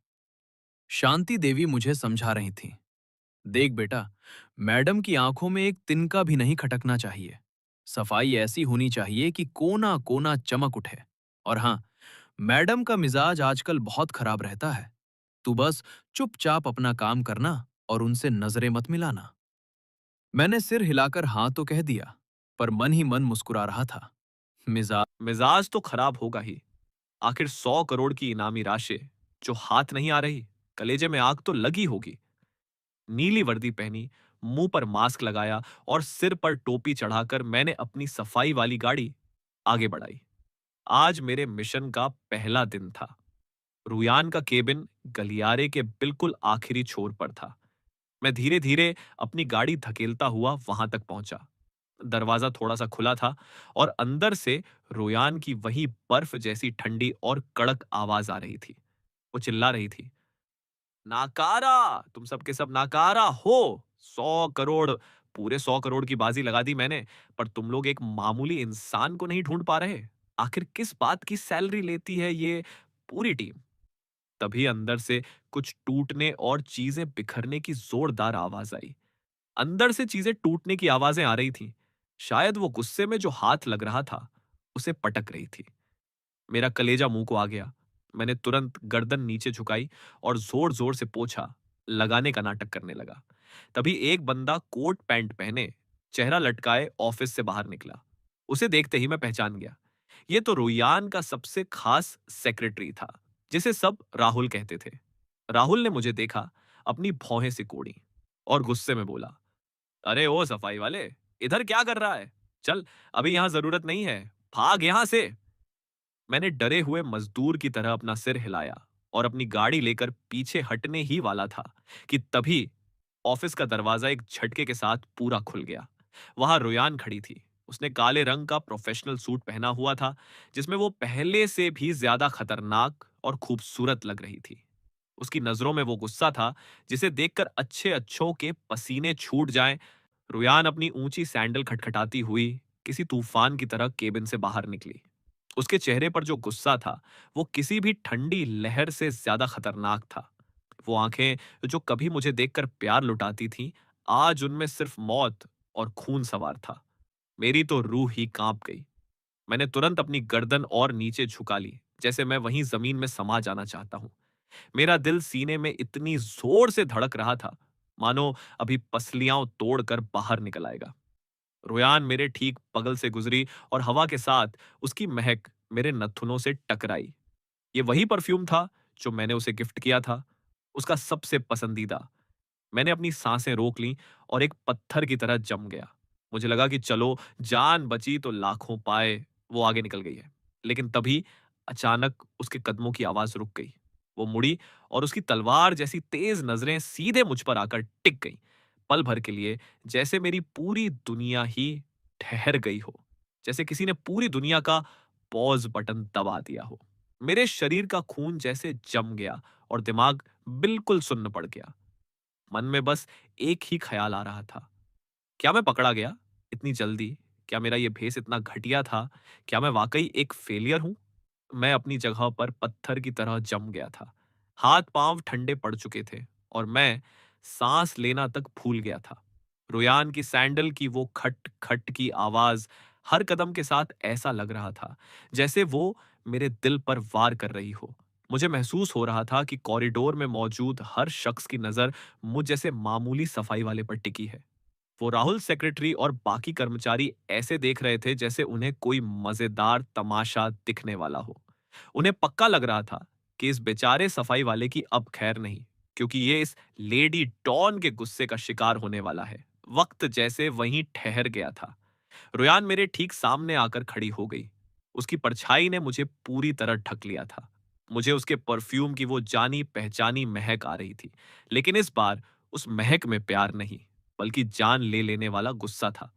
B: शांति देवी मुझे समझा रही थी। देख बेटा, मैडम की आंखों में एक तिनका भी नहीं खटकना चाहिए। सफाई ऐसी होनी चाहिए कि कोना कोना चमक उठे। और हाँ, मैडम का मिजाज आजकल बहुत खराब रहता है। तू बस चुपचाप अपना काम करना और उनसे नजरें मत मिलाना। मैंने सिर हिलाकर हाँ तो कह दिया, पर मन ही मन मुस्कुरा रहा था। मिजाज।
A: मिजाज तो खराब होगा ही। आखिर 100 करोड़ की इनामी राशि जो हाथ नहीं आ रही, कलेजे में आग तो लगी होगी। नीली वर्दी पहनी, मुंह पर मास्क लगाया और सिर पर टोपी चढ़ाकर मैंने अपनी सफाई वाली गाड़ी आगे बढ़ाई। आज मेरे मिशन का पहला दिन था। रुयान का केबिन गलियारे के बिल्कुल आखिरी छोर पर था। मैं धीरे धीरे अपनी गाड़ी धकेलता हुआ वहां तक पहुंचा। दरवाजा थोड़ा सा खुला था और अंदर से रोयान की वही बर्फ जैसी ठंडी और कड़क आवाज आ रही थी। वो चिल्ला रही थी, नाकारा, तुम सब के सब नाकारा हो। 100 करोड़, पूरे 100 करोड़ की बाजी लगा दी मैंने, पर तुम लोग एक मामूली इंसान को नहीं ढूंढ पा रहे। आखिर किस बात की सैलरी लेती है ये पूरी टीम? तभी अंदर से कुछ टूटने और चीजें बिखरने की जोरदार आवाज आई। अंदर से चीजें टूटने की आवाजें आ रही थीं। शायद वो गुस्से में जो हाथ लग रहा था, उसे पटक रही थी। मेरा कलेजा मुंह को आ गया। मैंने तुरंत गर्दन नीचे झुकाई और जोर जोर से पोछा लगाने का नाटक करने लगा। तभी एक बंदा कोट पैंट पहने, चेहरा लटकाए ऑफिस से बाहर निकला। उसे देखते ही मैं पहचान गया। ये तो रुयान का सबसे खास सेक्रेटरी था, जिसे सब राहुल कहते थे। राहुल ने मुझे देखा, अपनी भौहें सिकोड़ी और गुस्से में बोला, अरे ओ सफाई वाले, इधर क्या कर रहा है? चल, अभी यहां जरूरत नहीं है, भाग यहां से। मैंने डरे हुए मजदूर की तरह अपना सिर हिलाया और अपनी गाड़ी लेकर पीछे हटने ही वाला था कि तभी ऑफिस का दरवाजा एक झटके के साथ पूरा खुल गया। वहां रुयान खड़ी थी। उसने काले रंग का प्रोफेशनल सूट पहना हुआ था, जिसमें वो पहले से भी ज्यादा खतरनाक और खूबसूरत लग रही थी। उसकी नजरों में वो गुस्सा था जिसे देखकर अच्छे अच्छों के पसीने छूट जाएं। रुयान अपनी ऊंची सैंडल खटखटाती हुई किसी तूफान की तरह केबिन से बाहर निकली। उसके चेहरे पर जो गुस्सा था, वो किसी भी ठंडी लहर से ज्यादा खतरनाक था। वो आंखें जो कभी मुझे देखकर प्यार लुटाती थीं, आज उनमें सिर्फ मौत और खून सवार था। मेरी तो रूह ही कांप गई। मैंने तुरंत अपनी गर्दन और नीचे झुका ली, जैसे मैं वहीं जमीन में समा जाना चाहता हूं। मेरा दिल सीने में इतनी जोर से धड़क रहा था, मानो अभी पसलियां तोड़कर बाहर निकल आएगा। रोयान मेरे ठीक बगल से गुजरी और हवा के साथ उसकी महक मेरे नथुनों से टकराई। ये वही परफ्यूम था जो मैंने उसे गिफ्ट किया था, उसका सबसे पसंदीदा। मैंने अपनी सांसें रोक लीं और एक पत्थर की तरह जम गया। मुझे लगा कि चलो, जान बची तो लाखों पाए। वो आगे निकल गई है। लेकिन तभी अचानक उसके कदमों की आवाज रुक गई। वो मुड़ी और उसकी तलवार जैसी तेज नजरें सीधे मुझ पर आकर टिक गईं। पल भर के लिए जैसे मेरी पूरी दुनिया ही ठहर गई हो, जैसे किसी ने पूरी दुनिया का पॉज बटन दबा दिया हो। मेरे शरीर का खून जैसे जम गया और दिमाग बिल्कुल सुन्न पड़ गया। मन में बस एक ही ख्याल आ रहा था, क्या मैं पकड़ा गया इतनी जल्दी? क्या मेरा ये भेस इतना घटिया था? क्या मैं वाकई एक फेलियर हूं? मैं अपनी जगह पर पत्थर की तरह जम गया था। हाथ पांव ठंडे पड़ चुके थे और मैं सांस लेना तक भूल गया था। रुयान की सैंडल की वो खट खट की आवाज हर कदम के साथ ऐसा लग रहा था जैसे वो मेरे दिल पर वार कर रही हो। मुझे महसूस हो रहा था कि कॉरिडोर में मौजूद हर शख्स की नजर मुझ जैसे मामूली सफाई वाले पर टिकी है। वो राहुल सेक्रेटरी और बाकी कर्मचारी ऐसे देख रहे थे जैसे उन्हें कोई मजेदार तमाशा दिखने वाला हो। उन्हें पक्का लग रहा था कि इस बेचारे सफाई वाले की अब खैर नहीं, क्योंकि ये इस लेडी डॉन के गुस्से का शिकार होने वाला है। वक्त जैसे वहीं ठहर गया था। रुयान मेरे ठीक सामने आकर खड़ी हो गई। उसकी परछाई ने मुझे पूरी तरह ढक लिया था। मुझे उसके परफ्यूम की वो जानी पहचानी महक आ रही थी, लेकिन इस बार उस महक में प्यार नहीं, बल्कि जान ले लेने वाला गुस्सा था।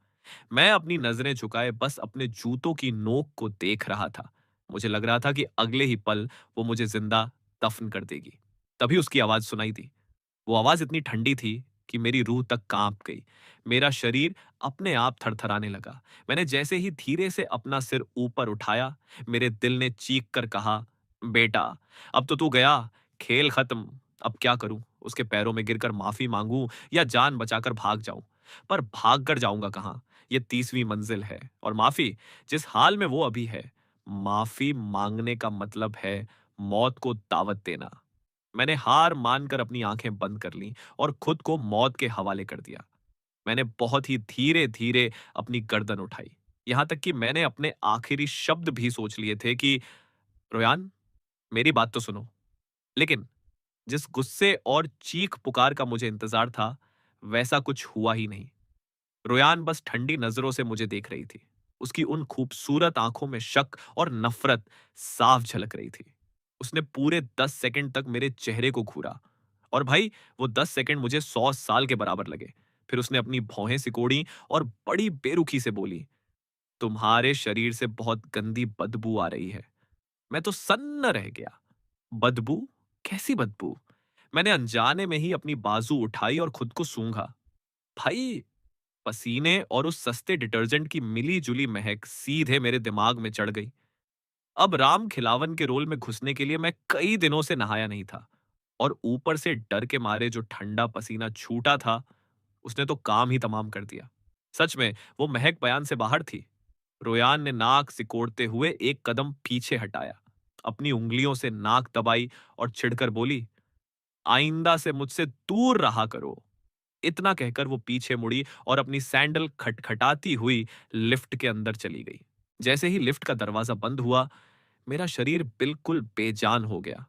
A: मैं अपनी नजरें झुकाए बस अपने जूतों की नोक को देख रहा था। मुझे लग रहा था कि अगले ही पल वो मुझे जिंदा दफन कर देगी। तभी उसकी आवाज सुनाई दी। वो आवाज इतनी ठंडी थी कि मेरी रूह तक कांप गई। मेरा शरीर अपने आप थरथराने लगा। मैंने जैसे ही धीरे से अपना सिर ऊपर उठाया, मेरे दिल ने चीख कर कहा, बेटा, अब तो तू गया, खेल खत्म। अब क्या करूं? उसके पैरों में गिरकर माफी मांगूं या जान बचाकर भाग जाऊं? पर भाग कर जाऊंगा कहां? ये 30वीं मंजिल है और माफी, जिस हाल में वो अभी है, माफी मांगने का मतलब है मौत को दावत देना। मैंने हार मानकर अपनी आंखें बंद कर लीं और खुद को मौत के हवाले कर दिया। मैंने बहुत ही धीरे धीरे अपनी गर्दन उठाई, यहां तक कि मैंने अपने आखिरी शब्द भी सोच लिए थे कि रोयान, मेरी बात तो सुनो। लेकिन जिस गुस्से और चीख पुकार का मुझे इंतजार था, वैसा कुछ हुआ ही नहीं। रोयान बस ठंडी नजरों से मुझे देख रही थी। उसकी उन खूबसूरत आंखों में शक और नफरत साफ झलक रही थी। उसने पूरे 10 सेकंड तक मेरे चेहरे को घूरा और भाई, वो 10 सेकंड मुझे 100 साल के बराबर लगे। फिर उसने अपनी भौहें सिकोड़ी और बड़ी बेरुखी से बोली, तुम्हारे शरीर से बहुत गंदी बदबू आ रही है। मैं तो सन्न रह गया। बदबू? कैसी बदबू? मैंने अनजाने में ही अपनी बाजू उठाई और खुद को सूंघा। भाई, पसीने और उस सस्ते डिटर्जेंट की मिली जुली महक सीधे मेरे दिमाग में चढ़ गई। अब राम खिलावन के रोल में घुसने के लिए मैं कई दिनों से नहाया नहीं था और ऊपर से डर के मारे जो ठंडा पसीना छूटा था, उसने तो काम ही तमाम कर दिया। सच में वो महक बयान से बाहर थी। रोयान ने नाक सिकोड़ते हुए एक कदम पीछे हटाया, अपनी उंगलियों से नाक दबाई और चिढ़कर बोली, आइंदा से मुझसे दूर रहा करो। इतना कहकर वो पीछे मुड़ी और अपनी सैंडल खटखटाती हुई लिफ्ट के अंदर चली गई। जैसे ही लिफ्ट का दरवाजा बंद हुआ, मेरा शरीर बिल्कुल बेजान हो गया।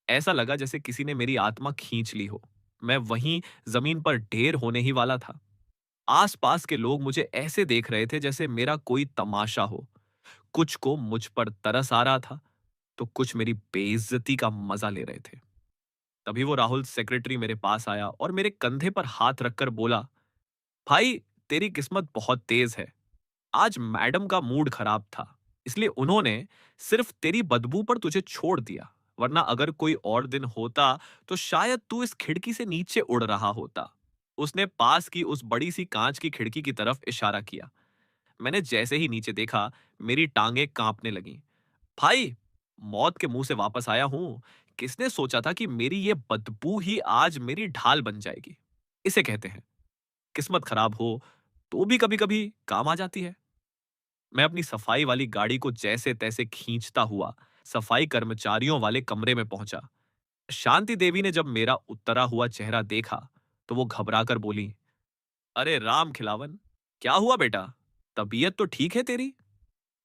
A: ऐसा लगा जैसे किसी ने मेरी आत्मा खींच ली हो। मैं वहीं जमीन पर ढेर होने ही वाला था। आसपास के लोग मुझे ऐसे देख रहे थे जैसे मेरा कोई तमाशा हो। कुछ को मुझ पर तरस आ रहा था, तो कुछ मेरी बेइज्जती का मजा ले रहे थे। तभी वो राहुल सेक्रेटरी मेरे पास आया और मेरे कंधे पर हाथ रखकर बोला, भाई, तेरी किस्मत बहुत तेज है। आज मैडम का मूड खराब था, इसलिए उन्होंने सिर्फ तेरी बदबू पर तुझे छोड़ दिया, वरना अगर कोई और दिन होता तो शायद तू इस खिड़की से नीचे उड़ रहा होता। उसने पास की उस बड़ी सी कांच की खिड़की की तरफ इशारा किया। मैंने जैसे ही नीचे देखा, मेरी टांगें कांपने लगीं। भाई, मौत के मुंह से वापस आया हूं। किसने सोचा था कि मेरी ये बदबू ही आज मेरी ढाल बन जाएगी। इसे कहते हैं किस्मत खराब हो तो भी कभी कभी काम आ जाती है। मैं अपनी सफाई वाली गाड़ी को जैसे तैसे खींचता हुआ सफाई कर्मचारियों वाले कमरे में पहुंचा। शांति देवी ने जब मेरा उतरा हुआ चेहरा देखा तो वो घबराकर बोली, अरे राम खिलावन, क्या हुआ बेटा? तबीयत तो ठीक है तेरी?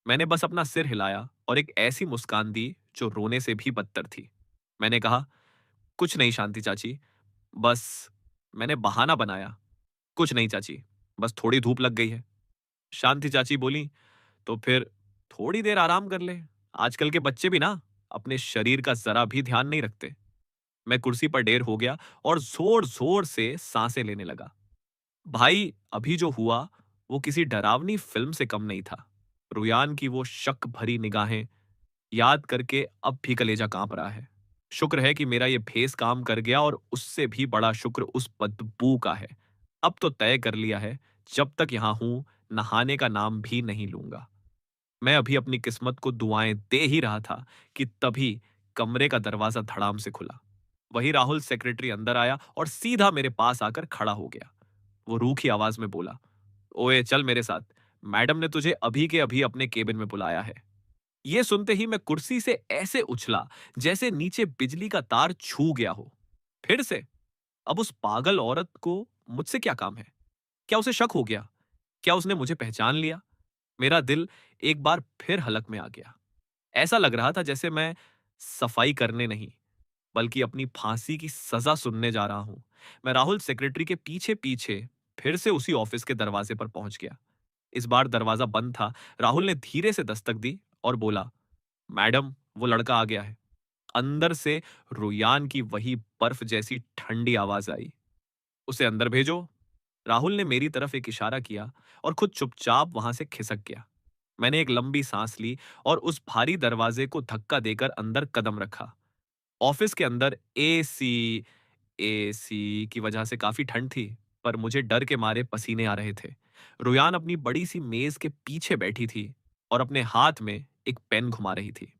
A: मैंने बस अपना सिर हिलाया और एक ऐसी मुस्कान दी जो रोने से भी बदतर थी। मैंने कहा, कुछ नहीं शांति चाची, बस मैंने बहाना बनाया। कुछ नहीं चाची, बस थोड़ी धूप लग गई है। शांति चाची बोली, तो फिर थोड़ी देर आराम कर ले। आजकल के बच्चे भी ना अपने शरीर का जरा भी ध्यान नहीं रखते। मैं कुर्सी पर ढेर हो गया और जोर जोर से सांसें लेने लगा। भाई, अभी जो हुआ वो किसी डरावनी फिल्म से कम नहीं था। रुयान की वो शक भरी निगाहें याद करके अब भी कलेजा कांप रहा है। शुक्र है कि मेरा ये भेस काम कर गया, और उससे भी बड़ा शुक्र उस बदबू का है। अब तो तय कर लिया है, जब तक यहां हूं नहाने का नाम भी नहीं लूंगा। मैं अभी अपनी किस्मत को दुआएं दे ही रहा था कि तभी कमरे का दरवाजा धड़ाम से खुला। वही राहुल सेक्रेटरी अंदर आया और सीधा मेरे पास आकर खड़ा हो गया। वो रूखी आवाज में बोला, ओए चल मेरे साथ, मैडम ने तुझे अभी के अभी अपने केबिन में बुलाया है। ये सुनते ही मैं कुर्सी से ऐसे उछला जैसे नीचे बिजली का तार छू गया हो। फिर से? अब उस पागल औरत को मुझसे क्या काम है? क्या उसे शक हो गया? क्या उसने मुझे पहचान लिया? मेरा दिल एक बार फिर हलक में आ गया। ऐसा लग रहा था जैसे मैं सफाई करने नहीं, बल्कि अपनी फांसी की सजा सुनने जा रहा हूं। मैं राहुल सेक्रेटरी के पीछे पीछे फिर से उसी ऑफिस के दरवाजे पर पहुंच गया। इस बार दरवाजा बंद था। राहुल ने धीरे से दस्तक दी और बोला, मैडम, वो लड़का आ गया है। अंदर से रुयान की वही बर्फ जैसी ठंडी आवाज आई, उसे अंदर भेजो। राहुल ने मेरी तरफ एक इशारा किया और खुद चुपचाप वहां से खिसक गया। मैंने एक लंबी सांस ली और उस भारी दरवाजे को धक्का देकर अंदर कदम रखा। ऑफिस के अंदर एसी एसी की वजह से काफी ठंड थी, पर मुझे डर के मारे पसीने आ रहे थे। रुयान अपनी बड़ी सी मेज के पीछे बैठी थी और अपने हाथ में एक पेन घुमा रही थी।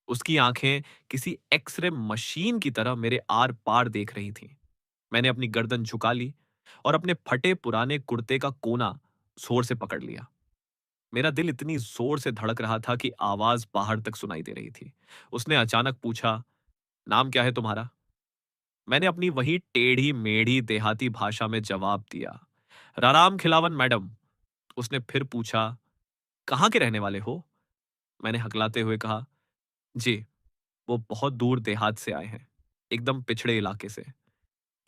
A: उसकी आंखें किसी एक्सरे मशीन की तरह मेरे आर पार देख रही थीं। मैंने अपनी गर्दन झुका ली और अपने फटे पुराने कुर्ते का कोना जोर से पकड़ लिया। मेरा दिल इतनी जोर से धड़क रहा था कि आवाज बाहर तक सुनाई दे रही थी। उसने अचानक पूछा, नाम क्या है तुम्हारा? मैंने अपनी वही टेढ़ी मेढ़ी देहाती भाषा में जवाब दिया, राराम खिलावन मैडम। उसने फिर पूछा, कहाँ के रहने वाले हो? मैंने हकलाते हुए कहा, जी, वो बहुत दूर देहात से आए हैं, एकदम पिछड़े इलाके से।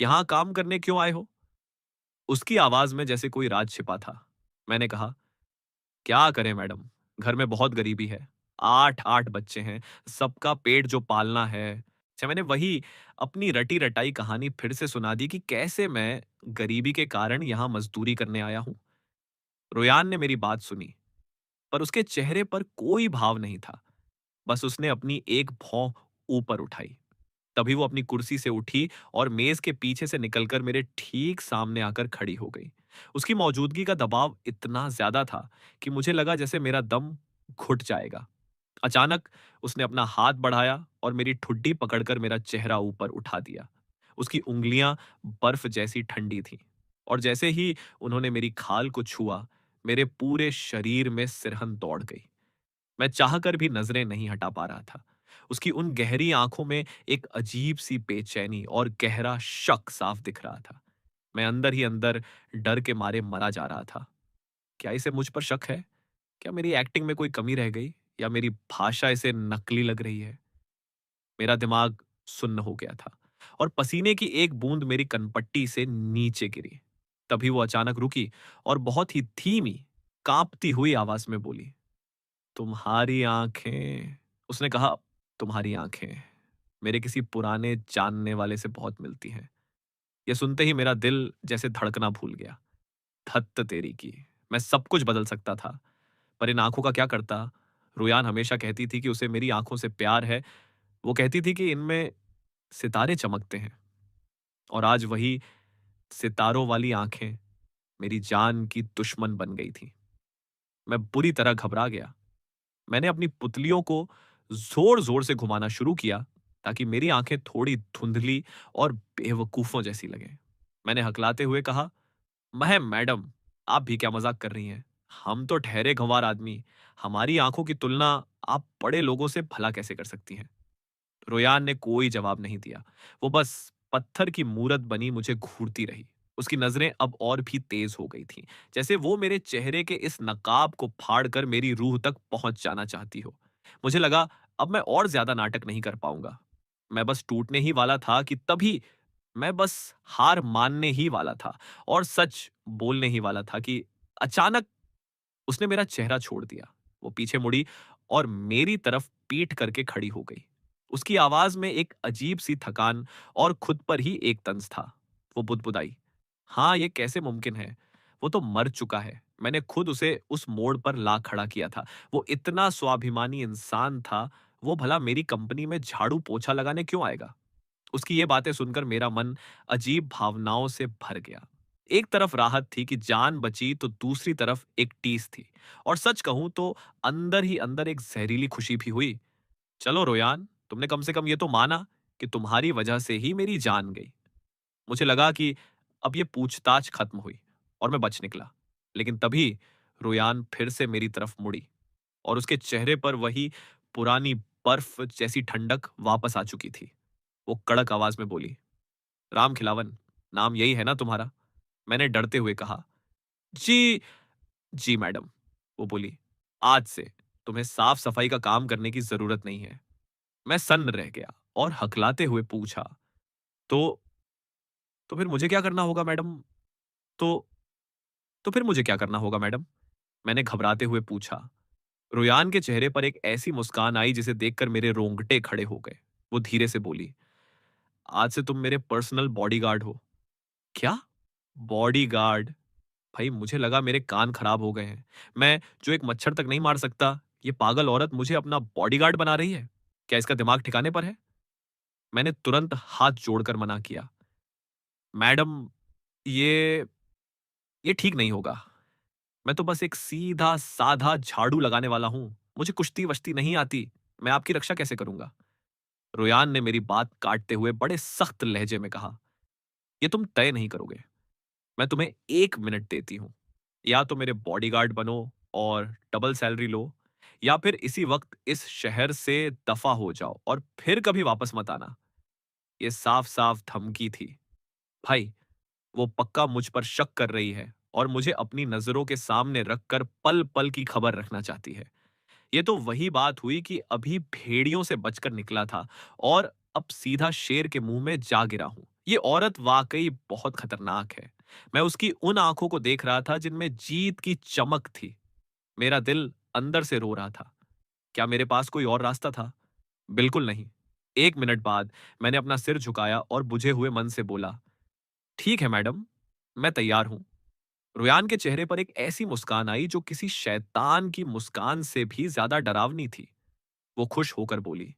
A: यहाँ काम करने क्यों आए हो? उसकी आवाज में जैसे कोई राज छिपा था। मैंने कहा, क्या करें मैडम, घर में बहुत गरीबी है। 8-8 बच्चे हैं, सबका पेट जो पालना है। अच्छा, मैंने वही अपनी रटी रटाई कहानी फिर से सुना दी कि कैसे मैं गरीबी के कारण यहाँ मजदूरी करने आया हूँ। रोयान ने मेरी बात सुनी, पर उसके चेहरे पर कोई भाव नहीं था। बस उसने अपनी एक भौं ऊपर उठाई। तभी वो अपनी कुर्सी से उठी और मेज के पीछे से निकलकर मेरे ठीक सामने आकर खड़ी हो गई। उसकी मौजूदगी का दबाव इतना ज्यादा था कि मुझे लगा जैसे मेरा दम घुट जाएगा। अचानक उसने अपना हाथ बढ़ाया और मेरी ठुड्डी पकड़कर मेरा चेहरा ऊपर उठा दिया। उसकी उंगलियां बर्फ जैसी ठंडी थीं, और जैसे ही उन्होंने मेरी खाल को छुआ, मेरे पूरे शरीर में सिरहन दौड़ गई। मैं चाहकर भी नजरें नहीं हटा पा रहा था। उसकी उन गहरी आंखों में एक अजीब सी बेचैनी और गहरा शक साफ दिख रहा था। मैं अंदर ही अंदर डर के मारे मरा जा रहा था। क्या इसे मुझ पर शक है? क्या मेरी एक्टिंग में कोई कमी रह गई, या मेरी भाषा इसे नकली लग रही है? मेरा दिमाग सुन्न हो गया था और पसीने की एक बूंद मेरी कनपट्टी से नीचे गिरी। तभी वो अचानक रुकी और बहुत ही धीमी, कांपती हुई आवाज में बोली, तुम्हारी आंखें। उसने कहा, तुम्हारी आंखें। मेरे किसी पुराने जानने वाले से बहुत मिलती हैं। ये सुनते ही मेरा दिल जैसे धड़कना भूल गया। धत्त तेरी की! मैं सब कुछ बदल सकता था, पर इन आँखों का क्या करता? रुयान हमेशा कहती थी कि उसे मेरी आँखों से प्यार है। वो कहती थी कि इनमें सितारे चमकते हैं, और आज वही सितारों वाली आँखें मेरी जान की दुश्मन बन गई थीं। मैं बुरी तरह घबरा गया। मैंने अपनी पुतलियों को ज़ोर-ज़ोर से घुमाना शुरू किया, ताकि मेरी आँखें थोड़ी धुंधली और बेवकूफ़ों जैसी लगें। मैंने हकलाते हुए कहा, मैडम, आप भी क्या मज़ाक कर रही हैं? हम तो ठहरे गँवार आदमी, हमारी आँखों की तुलना आप बड़े लोगों से भला कैसे कर सकती हैं? रोयान ने कोई जवाब नहीं दिया। वो बस पत्थर की मूरत बनी मुझे घूरती रही। उसकी नज़रें अब और भी तेज़ हो गई थीं, जैसे वो मेरे चेहरे के इस नकाब को फाड़कर मेरी रूह तक पहुँच जाना चाहती हो। मुझे लगा, अब मैं और ज़्यादा नाटक नहीं कर पाऊँगा। मैं बस टूटने ही वाला था कि तभी मैं बस हार मानने ही वाला था और सच बोलने ही वाला था कि अचानक उसने मेरा चेहरा छोड़ दिया। वो पीछे मुड़ी और मेरी तरफ पीठ करके खड़ी हो गई। उसकी आवाज में एक अजीब सी थकान और खुद पर ही एक तंज था। वो बुदबुदाई, हाँ, ये कैसे मुमकिन है? वो तो मर चुका है। मैंने खुद उसे उस मोड़ पर ला खड़ा किया था। वो इतना स्वाभिमानी इंसान था, वो भला मेरी कंपनी में झाड़ू पोछा लगाने क्यों आएगा? उसकी ये बातें सुनकर मेरा मन अजीब भावनाओं से भर गया। एक तरफ राहत थी कि जान बची, तो दूसरी तरफ एक टीस थी, और सच कहूं तो अंदर ही अंदर एक जहरीली खुशी भी हुई। चलो रोयान, तुमने कम से कम ये तो माना कि तुम्हारी वजह से ही मेरी जान गई। मुझे लगा कि अब ये पूछताछ खत्म हुई और मैं बच निकला। लेकिन तभी रोयान फिर से मेरी तरफ मुड़ी, और उसके चेहरे पर वही पुरानी बर्फ जैसी ठंडक वापस आ चुकी थी। वो कड़क आवाज में बोली, राम खिलावन, नाम यही है ना तुम्हारा? मैंने डरते हुए कहा, जी, जी मैडम। वो बोली, आज से तुम्हें साफ सफाई का काम करने की जरूरत नहीं है। मैं सन्न रह गया और हकलाते हुए पूछा, तो तो फिर मुझे क्या करना होगा मैडम? तो तो फिर मुझे क्या करना होगा मैडम? मैंने घबराते हुए पूछा। रुयान के चेहरे पर एक ऐसी मुस्कान आई जिसे देखकर मेरे रोंगटे खड़े हो गए। वो धीरे से बोली, आज से तुम मेरे पर्सनल बॉडीगार्ड हो। क्या? बॉडीगार्ड? भाई, मुझे लगा मेरे कान खराब हो गए हैं। मैं जो एक मच्छर तक नहीं मार सकता, ये पागल औरत मुझे अपना बॉडीगार्ड बना रही है। क्या इसका दिमाग ठिकाने पर है? मैंने तुरंत हाथ जोड़कर मना किया। मैडम, ये ये ठीक नहीं होगा। मैं तो बस एक सीधा साधा झाड़ू लगाने वाला हूं। मुझे कुश्ती वश्ती नहीं आती। मैं आपकी रक्षा कैसे करूंगा? रोयान ने मेरी बात काटते हुए बड़े सख्त लहजे में कहा, ये तुम तय नहीं करोगे। मैं तुम्हें 1 मिनट देती हूँ। या तो मेरे बॉडीगार्ड बनो और डबल सैलरी लो, या फिर इसी वक्त इस शहर से दफा हो जाओ और फिर कभी वापस मत आना। ये साफ साफ धमकी थी। भाई, वो पक्का मुझ पर शक कर रही है और मुझे अपनी नजरों के सामने रखकर पल पल की खबर रखना चाहती है। ये तो वही बात हुई कि अभी भेड़ियों से बचकर निकला था और अब सीधा शेर के मुंह में जा गिरा हूं। ये औरत वाकई बहुत खतरनाक है। मैं उसकी उन आंखों को देख रहा था जिनमें जीत की चमक थी। मेरा दिल अंदर से रो रहा था। क्या मेरे पास कोई और रास्ता था? बिल्कुल नहीं। 1 मिनट बाद मैंने अपना सिर झुकाया और बुझे हुए मन से बोला, ठीक है मैडम, मैं तैयार हूं। रुयान के चेहरे पर एक ऐसी मुस्कान आई जो किसी शैतान की मुस्कान से भी ज्यादा डरावनी थी। वो खुश होकर बोली,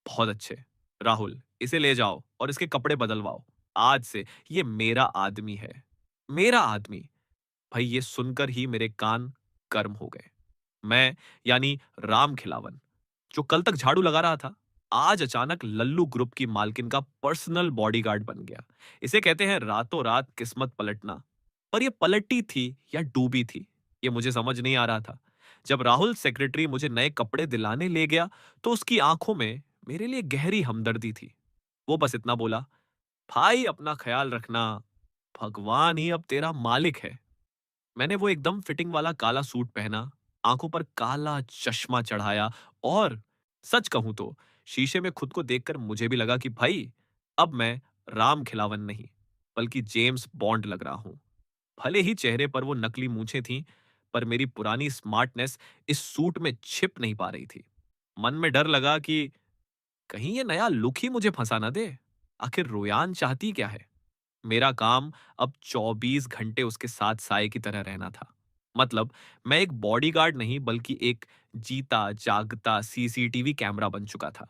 A: बहुत अच्छे। राहुल, इसे ले जाओ और इसके कपड़े बदलवाओ। आज से ये मेरा आदमी है। मेरा आदमी। भाई, ये सुनकर ही मेरे कान गर्म हो गए। मैं, यानी राम खिलावन, जो कल तक झाड़ू लगा रहा था, आज अचानक लल्लू ग्रुप की मालकिन का पर्सनल बॉडीगार्ड बन गया। इसे कहते हैं रातों रात किस्मत पलटना। पर ये पलटी थी या डूबी थी, ये मुझे समझ नहीं आ रहा था। जब राहुल सेक्रेटरी मुझे नए कपड़े दिलाने ले गया, तो उसकी आंखों में मेरे लिए गहरी हमदर्दी थी। वो बस इतना बोला, भाई अपना ख्याल रखना, भगवान ही अब तेरा मालिक है। मैंने वो एकदम फिटिंग वाला काला सूट पहना, आंखों पर काला चश्मा चढ़ाया, और सच कहूं तो शीशे में खुद को देखकर मुझे भी लगा कि भाई, अब मैं राम खिलावन नहीं, बल्कि जेम्स बॉन्ड लग रहा हूं। भले ही चेहरे पर वो नकली मूछें थीं, पर मेरी पुरानी स्मार्टनेस इस सूट में छिप नहीं पा रही थी। मन में डर लगा कि कहीं ये नया लुक ही मुझे फंसा ना दे। आखिर रोयान चाहती क्या है? मेरा काम अब 24 घंटे उसके साथ साए की तरह रहना था। मतलब मैं एक बॉडीगार्ड नहीं बल्कि एक जीता जागता सीसीटीवी कैमरा बन चुका था।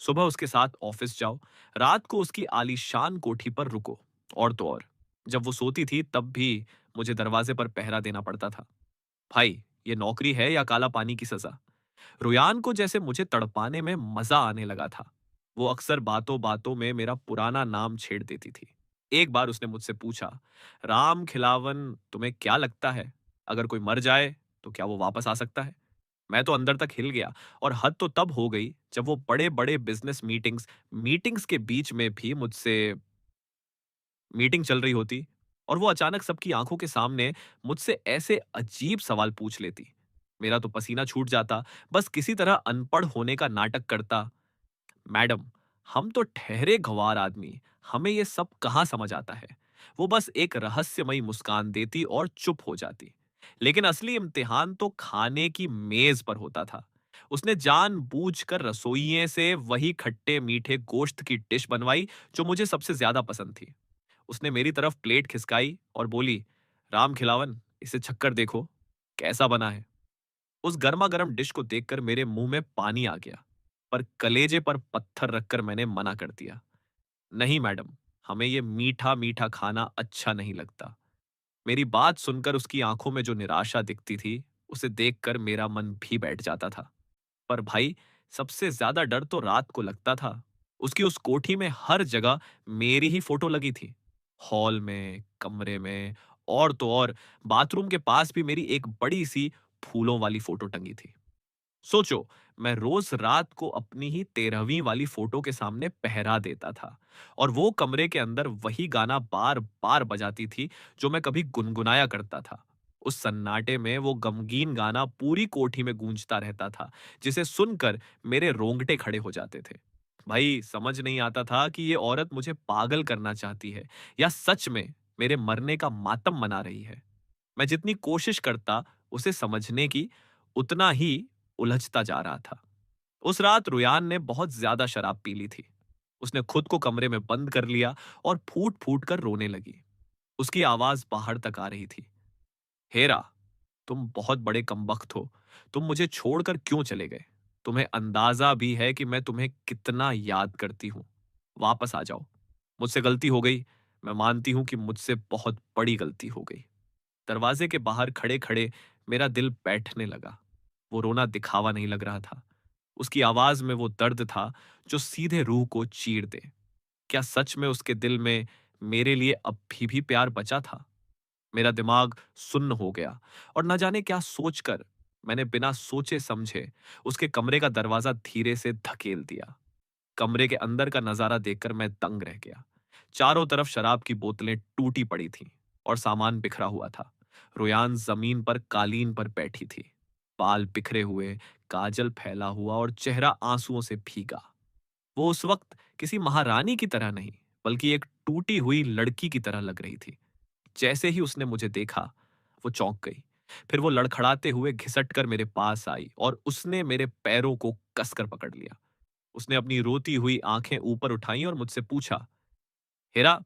A: सुबह उसके साथ ऑफिस जाओ, रात को उसकी आलीशान कोठी पर रुको, और तो और जब वो सोती थी तब भी मुझे दरवाजे पर पहरा देना पड़ता था। भाई, ये नौकरी है या काला पानी की सजा? रुयान को जैसे मुझे तड़पाने में मजा आने लगा था। वो अक्सर बातों बातों में मेरा पुराना नाम छेड़ देती थी। एक बार उसने मुझसे पूछा, राम खिलावन, तुम्हें क्या लगता है, अगर कोई मर जाए तो क्या वो वापस आ सकता है? मैं तो अंदर तक हिल गया। और हद तो तब हो गई जब वो बड़े बड़े बिजनेस मीटिंग्स के बीच में भी मुझसे मीटिंग चल रही होती और वो अचानक सबकी आंखों के सामने मुझसे ऐसे अजीब सवाल पूछ लेती। मेरा तो पसीना छूट जाता, बस किसी तरह अनपढ़ होने का नाटक करता। मैडम, हम तो ठहरे गंवार आदमी, हमें ये सब कहाँ समझ आता है। वो बस एक रहस्यमयी मुस्कान देती और चुप हो जाती। लेकिन असली इम्तिहान तो खाने की मेज पर होता था। उसने जानबूझकर रसोइये से वही खट्टे मीठे गोश्त की डिश बनवाई जो मुझे सबसे ज्यादा पसंद थी। उसने मेरी तरफ प्लेट खिसकाई और बोली, राम खिलावन, इसे छक्कर देखो, कैसा बना है। उस गर्मा गर्म डिश को देखकर मेरे मुंह में पानी आ गया, पर कलेजे पर पत्थर रखकर मैंने मना कर दिया। नहीं मैडम, हमें ये मीठा मीठा खाना अच्छा नहीं लगता। मेरी बात सुनकर उसकी आंखों में जो निराशा दिखती थी, उसे देखकर मेरा मन भी बैठ जाता था। पर भाई, सबसे ज्यादा डर तो रात को लगता था। उसकी उस कोठी में हर जगह मेरी ही फोटो लगी थी। हॉल में, कमरे में, और तो और बाथरूम के पास भी मेरी एक बड़ी सी फूलों वाली फोटो टंगी थी। सोचो, मैं रोज रात को अपनी ही 13वीं वाली फोटो के सामने पहरा देता था, और वो कमरे के अंदर वही गाना बार बार बजाती थी जो मैं कभी गुनगुनाया करता था। उस सन्नाटे में वो गमगीन गाना पूरी कोठी में गूंजता रहता था, जिसे सुनकर मेरे रोंगटे खड़े हो जाते थे। भाई, समझ नहीं आता था कि ये औरत मुझे पागल करना चाहती है या सच में मेरे मरने का मातम मना रही है। मैं जितनी कोशिश करता उसे समझने की, उतना ही उलझता जा रहा था। उस रात रुयान ने बहुत ज्यादा शराब पी ली थी। उसने खुद को कमरे में बंद कर लिया और फूट फूट कर रोने लगी। उसकी आवाज बाहर तक आ रही थी, हेरा, तुम बहुत बड़े कमबख्त हो। तुम मुझे छोड़कर क्यों चले गए? तुम्हें अंदाजा भी है कि मैं तुम्हें कितना याद करती हूं। वापस आ जाओ। मुझसे गलती हो गई। मैं मानती हूं कि मुझसे बहुत बड़ी गलती हो गई। दरवाजे के बाहर खड़े खड़े मेरा दिल बैठने लगा। वो रोना दिखावा नहीं लग रहा था। उसकी आवाज में वो दर्द था जो सीधे रूह को चीर दे। क्या सच में उसके दिल में मेरे लिए अब भी प्यार बचा था? मेरा दिमाग सुन्न हो गया, और न जाने क्या सोचकर मैंने बिना सोचे समझे उसके कमरे का दरवाजा धीरे से धकेल दिया। कमरे के अंदर का नजारा देखकर मैं दंग रह गया। चारों तरफ शराब की बोतलें टूटी पड़ी थीं और सामान बिखरा हुआ था। रुयान जमीन पर कालीन पर बैठी थी, बाल बिखरे हुए, काजल फैला हुआ और चेहरा आंसुओं से भीगा। वो उस वक्त किसी महारानी की तरह नहीं, बल्कि एक टूटी हुई लड़की की तरह लग रही थी। जैसे ही उसने मुझे देखा, वो चौंक गई। फिर वो लड़खड़ाते हुए घिसट कर मेरे पास आई और उसने मेरे पैरों को कसकर पकड़ लिया। उसने अपनी रोती हुई आंखें ऊपर उठाई और मुझसे पूछा, हेरा,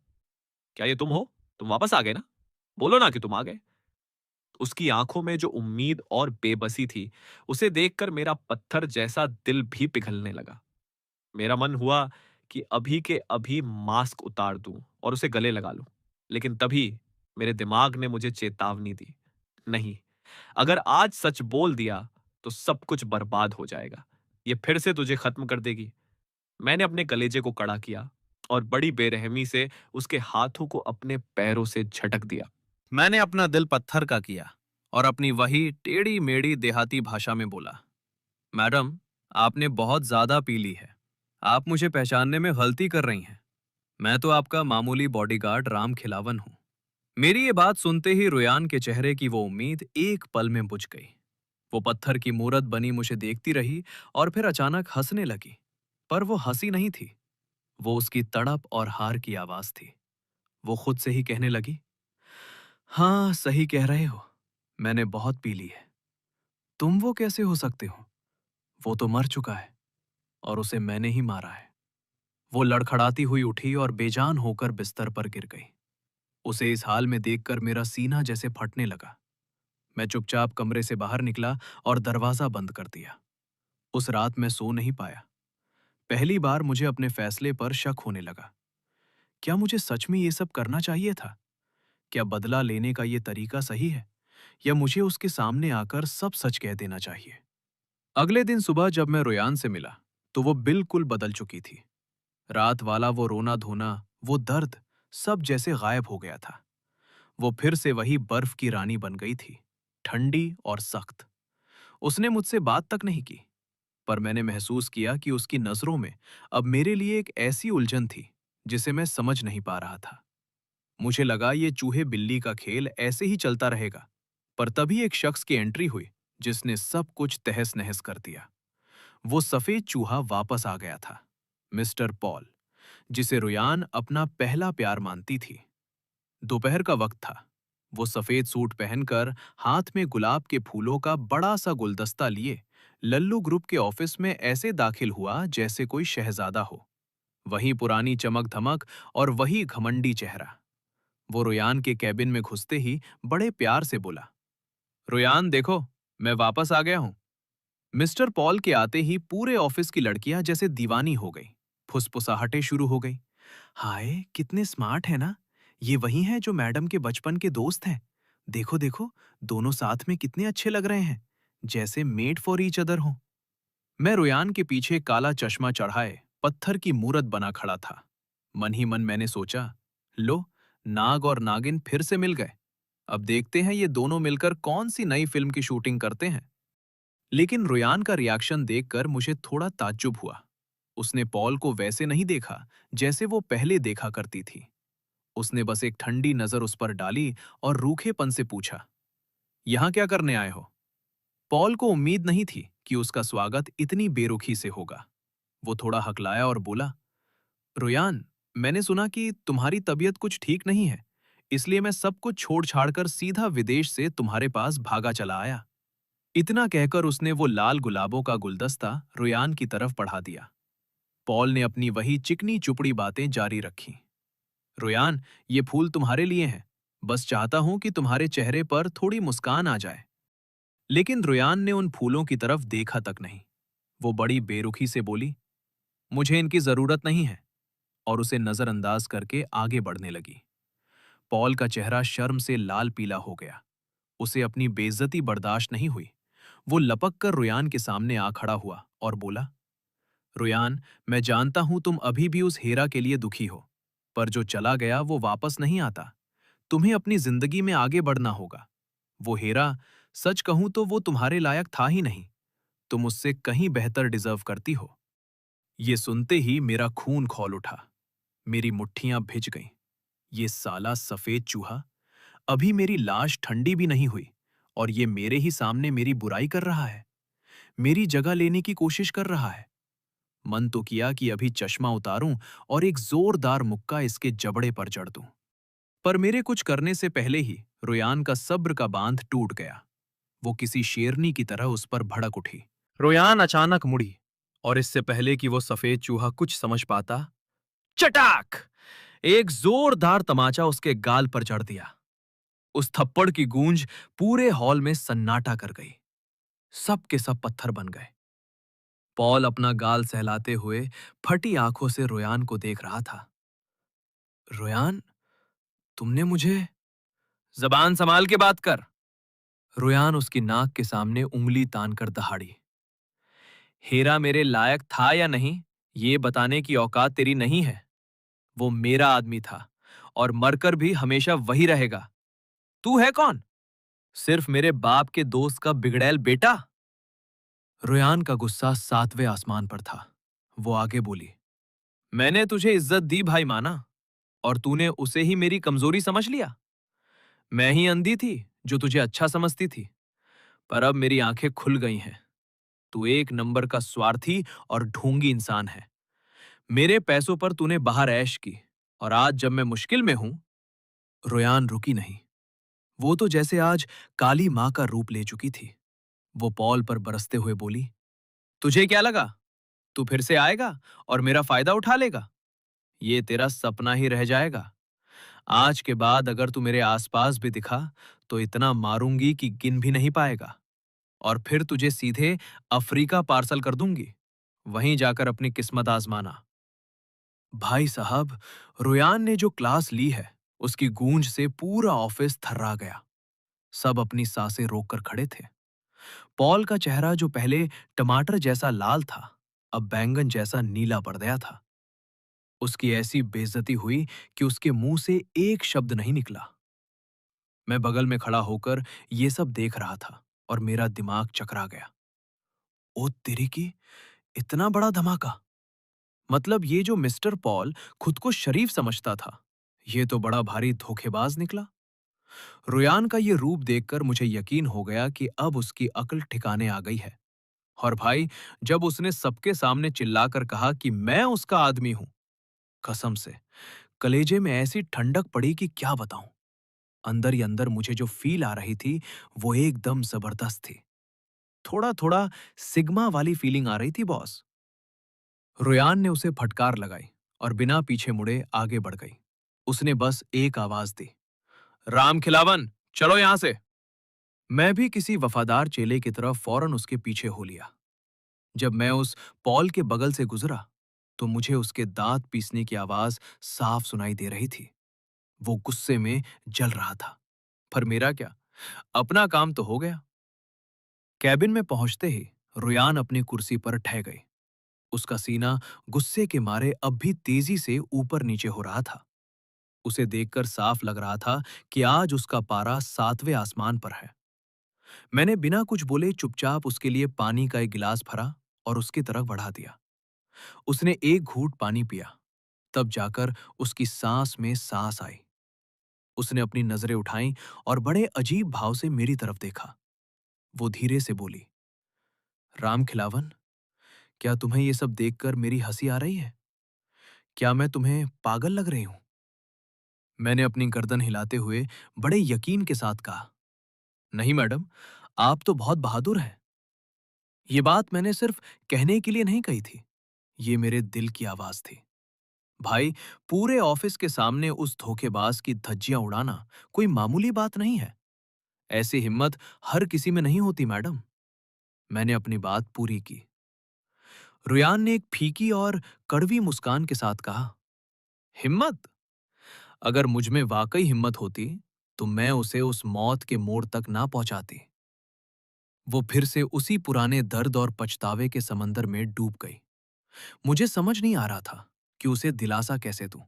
A: क्या ये तुम हो? तुम वापस आ गए ना? बोलो ना कि तुम आ गए। उसकी आंखों में जो उम्मीद और बेबसी थी, उसे देखकर मेरा पत्थर जैसा दिल भी पिघलने लगा। मेरा मन हुआ कि अभी के अभी मास्क उतार दूं और उसे गले लगा लूं। लेकिन तभी मेरे दिमाग ने मुझे चेतावनी दी, नहीं, अगर आज सच बोल दिया तो सब कुछ बर्बाद हो जाएगा। ये फिर से तुझे खत्म कर देगी। मैंने अपने कलेजे को कड़ा किया और बड़ी बेरहमी से उसके हाथों को अपने पैरों से झटक दिया।
B: मैंने अपना दिल पत्थर का किया और अपनी वही टेढ़ी मेढ़ी देहाती भाषा में बोला, मैडम, आपने बहुत ज्यादा पी ली है। आप मुझे पहचानने में गलती कर रही हैं। मैं तो आपका मामूली बॉडीगार्ड राम खिलावन हूँ। मेरी ये बात सुनते ही रुयान के चेहरे की वो उम्मीद एक पल में बुझ गई। वो पत्थर की मूरत बनी मुझे देखती रही और फिर अचानक हंसने लगी। पर वो हंसी नहीं थी, वो उसकी तड़प और हार की आवाज थी। वो खुद से ही कहने लगी, हाँ, सही कह रहे हो, मैंने बहुत पी ली है। तुम वो कैसे हो सकते हो? वो तो मर चुका है। और उसे मैंने ही मारा है। वो लड़खड़ाती हुई उठी और बेजान होकर बिस्तर पर गिर गई। उसे इस हाल में देखकर मेरा सीना जैसे फटने लगा। मैं चुपचाप कमरे से बाहर निकला और दरवाजा बंद कर दिया। उस रात मैं सो नहीं पाया। पहली बार मुझे अपने फैसले पर शक होने लगा। क्या मुझे सच में ये सब करना चाहिए था? क्या बदला लेने का ये तरीका सही है, या मुझे उसके सामने आकर सब सच कह देना चाहिए? अगले दिन सुबह जब मैं रोयान से मिला, तो वो बिल्कुल बदल चुकी थी। रात वाला वो रोना धोना, वो दर्द, सब जैसे गायब हो गया था। वो फिर से वही बर्फ की रानी बन गई थी, ठंडी और सख्त। उसने मुझसे बात तक नहीं की, पर मैंने महसूस किया कि उसकी नजरों में अब मेरे लिए एक ऐसी उलझन थी जिसे मैं समझ नहीं पा रहा था। मुझे लगा ये चूहे बिल्ली का खेल ऐसे ही चलता रहेगा, पर तभी एक शख्स की एंट्री हुई जिसने सब कुछ तहस नहस कर दिया। वो सफेद चूहा वापस आ गया था, मिस्टर पॉल, जिसे रुयान अपना पहला प्यार मानती थी। दोपहर का वक्त था। वो सफेद सूट पहनकर, हाथ में गुलाब के फूलों का बड़ा सा गुलदस्ता लिए, लल्लू ग्रुप के ऑफिस में ऐसे दाखिल हुआ जैसे कोई शहजादा हो। वही पुरानी चमक धमक और वही घमंडी चेहरा। वो रुयान के कैबिन में घुसते ही बड़े प्यार से बोला, रुयान देखो, मैं वापस आ गया हूं। मिस्टर पॉल के आते ही पूरे ऑफिस की लड़कियां जैसे दीवानी हो गई। फुसफुसाहटें शुरू हो गई। हाय, कितने स्मार्ट है ना। ये वही हैं जो मैडम के बचपन के दोस्त हैं। देखो देखो, दोनों साथ में कितने अच्छे लग रहे हैं, जैसे मेड फॉर ईच अदर हो। मैं रुयान के पीछे काला चश्मा चढ़ाए पत्थर की मूरत बना खड़ा था। मन ही मन मैंने सोचा, लो, नाग और नागिन फिर से मिल गए। अब देखते हैं ये दोनों मिलकर कौन सी नई फिल्म की शूटिंग करते हैं। लेकिन रुयान का रिएक्शन देखकर मुझे थोड़ा ताज्जुब हुआ। उसने पॉल को वैसे नहीं देखा जैसे वो पहले देखा करती थी। उसने बस एक ठंडी नजर उस पर डाली और रूखेपन से पूछा, यहां क्या करने आए हो? पॉल को उम्मीद नहीं थी कि उसका स्वागत इतनी बेरुखी से होगा। वो थोड़ा हकलाया और बोला, रुयान, मैंने सुना कि तुम्हारी तबीयत कुछ ठीक नहीं है, इसलिए मैं सब कुछ छोड़ छाड़कर सीधा विदेश से तुम्हारे पास भागा चला आया। इतना कहकर उसने वो लाल गुलाबों का गुलदस्ता रुयान की तरफ बढ़ा दिया। पॉल ने अपनी वही चिकनी चुपड़ी बातें जारी रखीं। रुयान, ये फूल तुम्हारे लिए हैं। बस चाहता हूं कि तुम्हारे चेहरे पर थोड़ी मुस्कान आ जाए। लेकिन रुयान ने उन फूलों की तरफ देखा तक नहीं। वो बड़ी बेरुखी से बोली, मुझे इनकी जरूरत नहीं है, और उसे नजरअंदाज करके आगे बढ़ने लगी। पॉल का चेहरा शर्म से लाल पीला हो गया। उसे अपनी बेइज्जती बर्दाश्त नहीं हुई। वो लपक कर रुयान के सामने आ खड़ा हुआ और बोला, रुयान, मैं जानता हूं तुम अभी भी उस हेरा के लिए दुखी हो, पर जो चला गया वो वापस नहीं आता। तुम्हें अपनी जिंदगी में आगे बढ़ना होगा। वो हेरा, सच कहूं तो वो तुम्हारे लायक था ही नहीं। तुम उससे कहीं बेहतर डिजर्व करती हो। ये सुनते ही मेरा खून खौल उठा। मेरी मुट्ठियां भिज गईं। ये साला सफेद चूहा, अभी मेरी लाश ठंडी भी नहीं हुई और ये मेरे ही सामने मेरी बुराई कर रहा है, मेरी जगह लेने की कोशिश कर रहा है। मन तो किया कि अभी चश्मा उतारूं और एक जोरदार मुक्का इसके जबड़े पर जड़ दूं। पर मेरे कुछ करने से पहले ही रोयान का सब्र का बांध टूट गया। वो किसी शेरनी की तरह उस पर भड़क उठी। रोयान अचानक मुड़ी और इससे पहले कि वो सफेद चूहा कुछ समझ पाता, चटाक, एक जोरदार तमाचा उसके गाल पर जड़ दिया। उस थप्पड़ की गूंज पूरे हॉल में सन्नाटा कर गई। सब के सब पत्थर बन गए। पॉल अपना गाल सहलाते हुए फटी आंखों से रोयान को देख रहा था। रोयान, तुमने मुझे... जबान संभाल के बात कर। रोयान उसकी नाक के सामने उंगली तानकर दहाड़ी। हेरा मेरे लायक था या नहीं, ये बताने की औकात तेरी नहीं है। वो मेरा आदमी था और मरकर भी हमेशा वही रहेगा। तू है कौन? सिर्फ मेरे बाप के दोस्त का बिगड़ैल बेटा। रोयान का गुस्सा सातवें आसमान पर था। वो आगे बोली, मैंने तुझे इज्जत दी भाई माना, और तूने उसे ही मेरी कमजोरी समझ लिया। मैं ही अंधी थी जो तुझे अच्छा समझती थी, पर अब मेरी आंखें खुल गई हैं। तू एक नंबर का स्वार्थी और ढोंगी इंसान है। मेरे पैसों पर तूने बाहर ऐश की, और आज जब मैं मुश्किल में हूं... रोयान रुकी नहीं। वो तो जैसे आज काली मां का रूप ले चुकी थी। वो पॉल पर बरसते हुए बोली, तुझे क्या लगा तू फिर से आएगा और मेरा फायदा उठा लेगा। ये तेरा सपना ही रह जाएगा। आज के बाद अगर तू मेरे आसपास भी दिखा तो इतना मारूंगी कि गिन भी नहीं पाएगा, और फिर तुझे सीधे अफ्रीका पार्सल कर दूंगी। वहीं जाकर अपनी किस्मत आजमाना। भाई साहब, रुयान ने जो क्लास ली है, उसकी गूंज से पूरा ऑफिस थर्रा गया। सब अपनी सांसें रोककर खड़े थे। पॉल का चेहरा जो पहले टमाटर जैसा लाल था, अब बैंगन जैसा नीला पड़ गया था। उसकी ऐसी बेइज्जती हुई कि उसके मुंह से एक शब्द नहीं निकला। मैं बगल में खड़ा होकर ये सब देख रहा था और मेरा दिमाग चकरा गया। ओ तेरी की, इतना बड़ा धमाका! मतलब ये जो मिस्टर पॉल खुद को शरीफ समझता था, ये तो बड़ा भारी धोखेबाज निकला। रुयान का ये रूप देखकर मुझे यकीन हो गया कि अब उसकी अक्ल ठिकाने आ गई है। और भाई, जब उसने सबके सामने चिल्लाकर कहा कि मैं उसका आदमी हूं, कसम से कलेजे में ऐसी ठंडक पड़ी कि क्या बताऊं। अंदर ही अंदर मुझे जो फील आ रही थी वो एकदम जबरदस्त थी। थोड़ा थोड़ा सिग्मा वाली फीलिंग आ रही थी बॉस। रुयान ने उसे फटकार लगाई और बिना पीछे मुड़े आगे बढ़ गई। उसने बस एक आवाज दी, राम खिलावन, चलो यहां से। मैं भी किसी वफादार चेले की तरह फौरन उसके पीछे हो लिया। जब मैं उस पॉल के बगल से गुजरा तो मुझे उसके दांत पीसने की आवाज साफ सुनाई दे रही थी। वो गुस्से में जल रहा था, पर मेरा क्या, अपना काम तो हो गया। कैबिन में पहुंचते ही रुयान अपनी कुर्सी पर ठह गई। उसका सीना गुस्से के मारे अब भी तेजी से ऊपर नीचे हो रहा था। उसे देखकर साफ लग रहा था कि आज उसका पारा 7वें आसमान पर है। मैंने बिना कुछ बोले चुपचाप उसके लिए पानी का एक गिलास भरा और उसकी तरफ बढ़ा दिया। उसने एक घूंट पानी पिया, तब जाकर उसकी सांस में सांस आई। उसने अपनी नजरें उठाईं और बड़े अजीब भाव से मेरी तरफ देखा। वो धीरे से बोली, राम खिलावन, क्या तुम्हें ये सब देखकर मेरी हंसी आ रही है? क्या मैं तुम्हें पागल लग रही हूं? मैंने अपनी गर्दन हिलाते हुए बड़े यकीन के साथ कहा, नहीं मैडम, आप तो बहुत बहादुर हैं। ये बात मैंने सिर्फ कहने के लिए नहीं कही थी, ये मेरे दिल की आवाज थी। भाई, पूरे ऑफिस के सामने उस धोखेबाज की धज्जियां उड़ाना कोई मामूली बात नहीं है। ऐसी हिम्मत हर किसी में नहीं होती मैडम। मैंने अपनी बात पूरी की। रुयान ने एक फीकी और कड़वी मुस्कान के साथ कहा, हिम्मत? अगर मुझ में वाकई हिम्मत होती तो मैं उसे उस मौत के मोड़ तक ना पहुंचाती। वो फिर से उसी पुराने दर्द और पछतावे के समंदर में डूब गई। मुझे समझ नहीं आ रहा था कि उसे दिलासा कैसे दूं,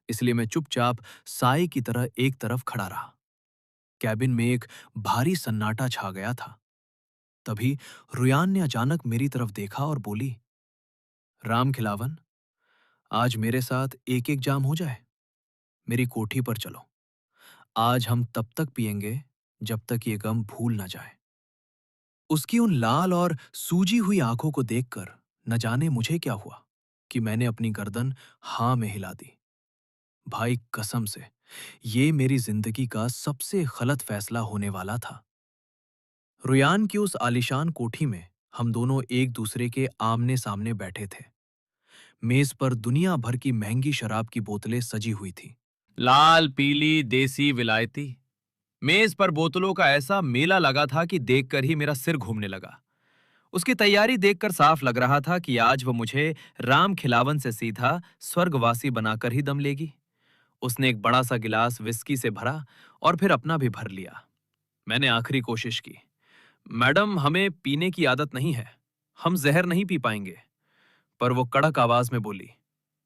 B: इसलिए मैं चुपचाप साए की तरह एक तरफ खड़ा रहा। कैबिन में एक भारी सन्नाटा छा गया था। तभी रुयान ने अचानक मेरी तरफ देखा और बोली, राम खिलावन, आज मेरे साथ एक एक जाम हो जाए। मेरी कोठी पर चलो। आज हम तब तक पिएंगे जब तक ये गम भूल ना जाए। उसकी उन लाल और सूजी हुई आंखों को देखकर न जाने मुझे क्या हुआ कि मैंने अपनी गर्दन हाँ में हिला दी। भाई कसम से, ये मेरी जिंदगी का सबसे गलत फैसला होने वाला था। रुयान की उस आलीशान कोठी में हम दोनों एक दूसरे के आमने सामने बैठे थे। मेज पर दुनिया भर की महंगी शराब की बोतलें सजी हुई थी। लाल, पीली, देसी, विलायती। मेज पर बोतलों का ऐसा मेला लगा था कि देखकर ही मेरा सिर घूमने लगा। उसकी तैयारी देखकर साफ लग रहा था कि आज वो मुझे राम खिलावन से सीधा स्वर्गवासी बनाकर ही दम लेगी। उसने एक बड़ा सा गिलास विस्की से भरा और फिर अपना भी भर लिया। मैंने आखिरी कोशिश की, मैडम, हमें पीने की आदत नहीं है, हम जहर नहीं पी पाएंगे। पर वो कड़क आवाज में बोली,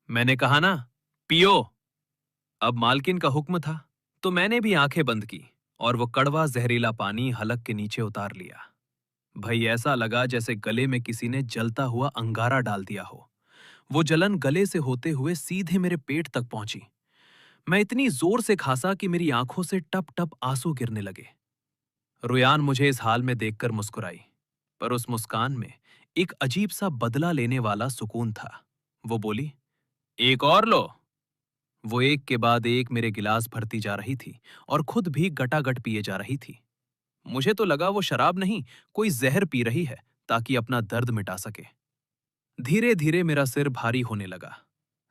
B: मैंने कहा ना, पियो। अब मालकिन का हुक्म था, तो मैंने भी आंखें बंद की और वो कड़वा जहरीला पानी हलक के नीचे उतार लिया। भाई, ऐसा लगा जैसे गले में किसी ने जलता हुआ अंगारा डाल दिया हो। वो जलन गले से होते हुए सीधे मेरे पेट तक पहुंची। मैं इतनी जोर से खांसा कि मेरी आंखों से टप टप आंसू गिरने लगे। रुयान मुझे इस हाल में देखकर मुस्कुराई, पर उस मुस्कान में एक अजीब सा बदला लेने वाला सुकून था। वो बोली, एक और लो। वो एक के बाद एक मेरे गिलास भरती जा रही थी और खुद भी गटागट पिए जा रही थी। मुझे तो लगा वो शराब नहीं, कोई जहर पी रही है ताकि अपना दर्द मिटा सके। धीरे धीरे मेरा सिर भारी होने लगा।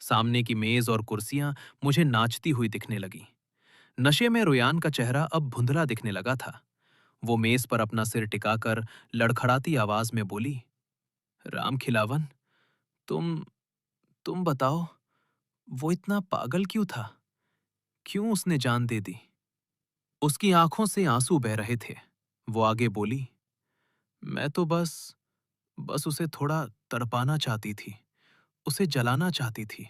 B: सामने की मेज और कुर्सियां मुझे नाचती हुई दिखने लगी। नशे में रुयान का चेहरा अब धुंधला दिखने लगा था। वो मेज पर अपना सिर टिकाकर लड़खड़ाती आवाज में बोली, राम खिलावन, तुम तुम बताओ, वो इतना पागल क्यों था? क्यों उसने जान दे दी? उसकी आंखों से आंसू बह रहे थे। वो आगे बोली, मैं तो बस बस उसे थोड़ा तड़पाना चाहती थी, उसे जलाना चाहती थी।